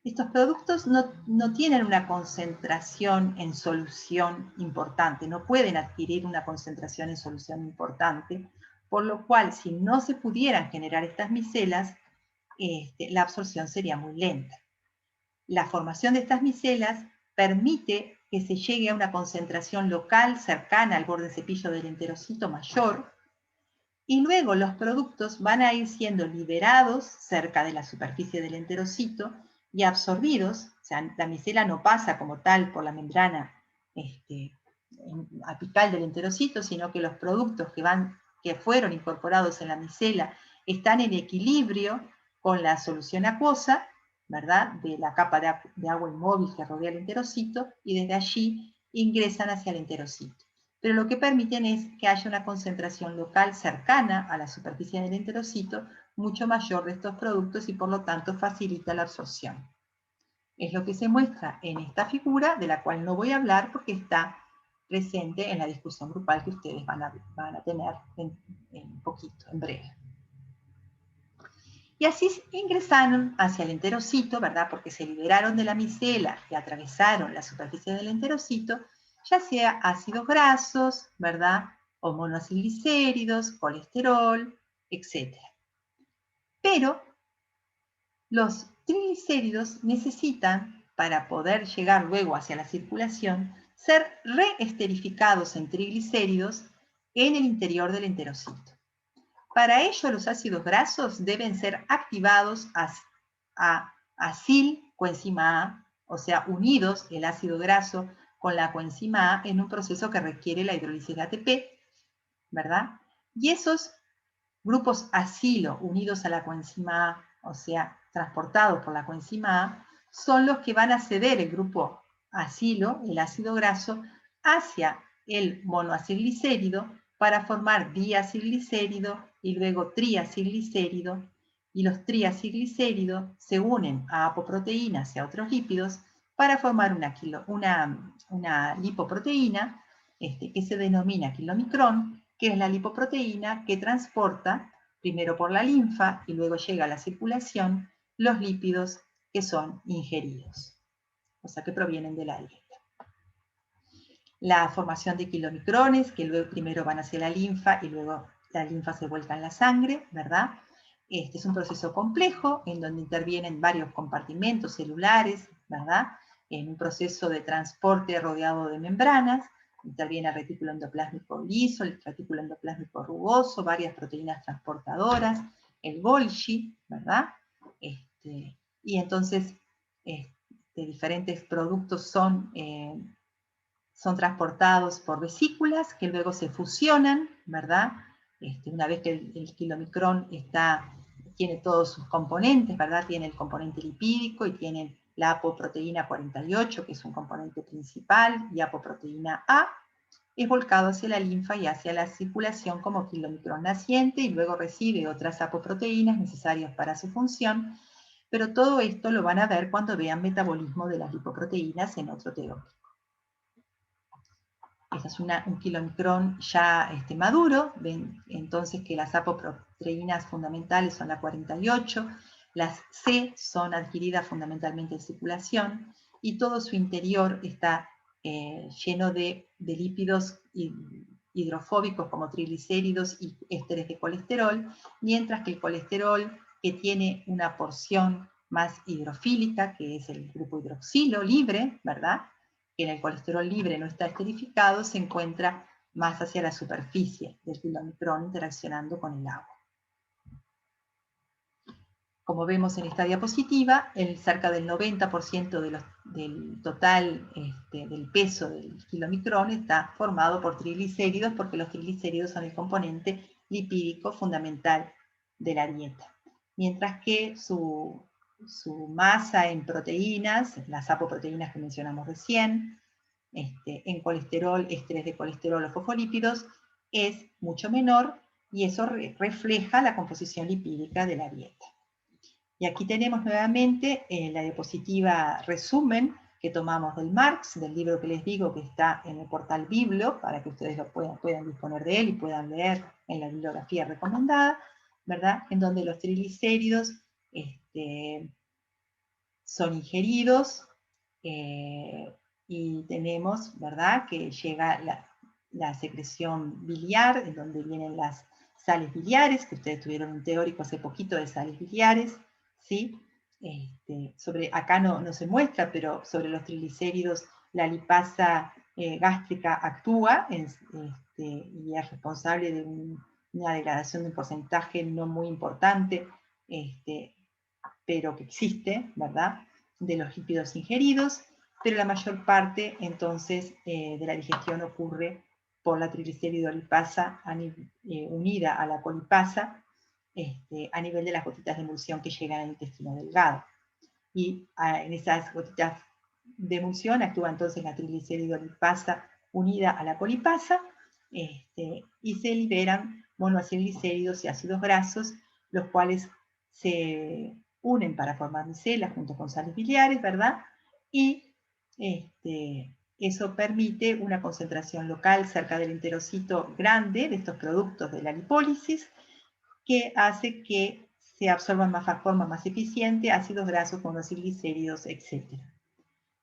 Estos productos no tienen una concentración en solución importante, no pueden adquirir una concentración en solución importante, por lo cual si no se pudieran generar estas micelas, la absorción sería muy lenta. La formación de estas micelas permite que se llegue a una concentración local cercana al borde cepillo del enterocito mayor, y luego los productos van a ir siendo liberados cerca de la superficie del enterocito y absorbidos, o sea, la micela no pasa como tal por la membrana apical del enterocito, sino que los productos que fueron incorporados en la micela están en equilibrio con la solución acuosa, ¿verdad?, de la capa de agua inmóvil que rodea el enterocito, y desde allí ingresan hacia el enterocito. Pero lo que permiten es que haya una concentración local cercana a la superficie del enterocito mucho mayor de estos productos y por lo tanto facilita la absorción. Es lo que se muestra en esta figura, de la cual no voy a hablar porque está presente en la discusión grupal que ustedes van a tener en poquito, en breve. Y así ingresaron hacia el enterocito, ¿verdad? Porque se liberaron de la micela y atravesaron la superficie del enterocito, ya sea ácidos grasos, ¿verdad? O monoacilglicéridos, colesterol, etc. Pero los triglicéridos necesitan, para poder llegar luego hacia la circulación, ser reesterificados en triglicéridos en el interior del enterocito. Para ello, los ácidos grasos deben ser activados a acil-coenzima A, o sea, unidos el ácido graso con la coenzima A en un proceso que requiere la hidrólisis de ATP, ¿verdad? Y esos grupos acilo unidos a la coenzima A, o sea, transportados por la coenzima A, son los que van a ceder el grupo acilo, el ácido graso, hacia el monoacilglicérido para formar diacilglicérido y luego triacilglicérido, y los triacilglicéridos se unen a apoproteínas y a otros lípidos para formar una lipoproteína que se denomina kilomicrón, que es la lipoproteína que transporta, primero por la linfa y luego llega a la circulación, los lípidos que son ingeridos, o sea, que provienen de la dieta. La formación de kilomicrones, que luego primero van hacia la linfa y luego la linfa se vuelca en la sangre, ¿verdad? Este es un proceso complejo en donde intervienen varios compartimentos celulares, ¿verdad? En un proceso de transporte rodeado de membranas, interviene el retículo endoplásmico liso, el retículo endoplásmico rugoso, varias proteínas transportadoras, el Golgi, ¿verdad? Y entonces diferentes productos son transportados por vesículas que luego se fusionan, ¿verdad? Una vez que el kilomicrón tiene todos sus componentes, ¿verdad? Tiene el componente lipídico y tiene la apoproteína 48, que es un componente principal, y apoproteína A, es volcado hacia la linfa y hacia la circulación como kilomicrón naciente y luego recibe otras apoproteínas necesarias para su función, pero todo esto lo van a ver cuando vean metabolismo de las lipoproteínas en otro teórico. Este es un kilomicrón ya maduro, ven entonces que las apoproteínas fundamentales son las 48, las C son adquiridas fundamentalmente en circulación y todo su interior está lleno de lípidos hidrofóbicos como triglicéridos y ésteres de colesterol, mientras que el colesterol, que tiene una porción más hidrofílica, que es el grupo hidroxilo libre, ¿verdad?, que en el colesterol libre no está esterificado, se encuentra más hacia la superficie del kilomicrón interaccionando con el agua. Como vemos en esta diapositiva, cerca del 90% del total del peso del kilomicrón está formado por triglicéridos, porque los triglicéridos son el componente lipídico fundamental de la dieta. Mientras que su masa en proteínas, las apoproteínas que mencionamos recién, en colesterol, estrés de colesterol o fosfolípidos, es mucho menor y eso refleja la composición lipídica de la dieta. Y aquí tenemos nuevamente la diapositiva resumen que tomamos del Marx, del libro que les digo que está en el portal Biblo, para que ustedes puedan disponer de él y puedan leer en la bibliografía recomendada, ¿verdad? En donde los triglicéridos son ingeridos y tenemos, ¿verdad?, que llega la secreción biliar, en donde vienen las sales biliares, que ustedes tuvieron un teórico hace poquito de sales biliares, ¿sí? Acá no se muestra, pero sobre los triglicéridos la lipasa gástrica actúa y es responsable de una degradación de un porcentaje no muy importante, pero que existe, ¿verdad?, de los lípidos ingeridos, pero la mayor parte, entonces, de la digestión ocurre por la trigliceridolipasa unida a la colipasa a nivel de las gotitas de emulsión que llegan al intestino delgado. Y en esas gotitas de emulsión actúa entonces la trigliceridolipasa unida a la colipasa y se liberan monoacilglicéridos y ácidos grasos, los cuales se unen para formar micelas junto con sales biliares, ¿verdad? Y eso permite una concentración local cerca del enterocito grande de estos productos de la lipólisis, que hace que se absorban de forma más eficiente ácidos grasos, monoacilglicéridos, etc.,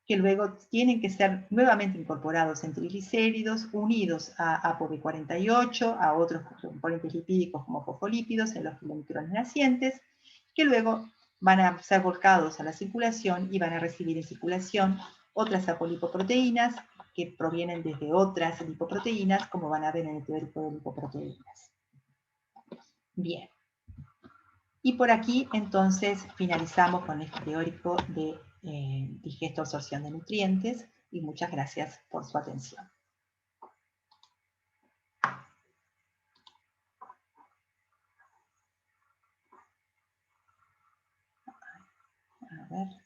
que luego tienen que ser nuevamente incorporados en triglicéridos, unidos a ApoB48, a otros componentes lipídicos como fosfolípidos en los kilomicrones nacientes, que luego van a ser volcados a la circulación y van a recibir en circulación otras apolipoproteínas que provienen desde otras lipoproteínas, como van a ver en el teórico de lipoproteínas. Bien. Y por aquí, entonces, finalizamos con este teórico de digesto absorción de nutrientes y muchas gracias por su atención. A ver.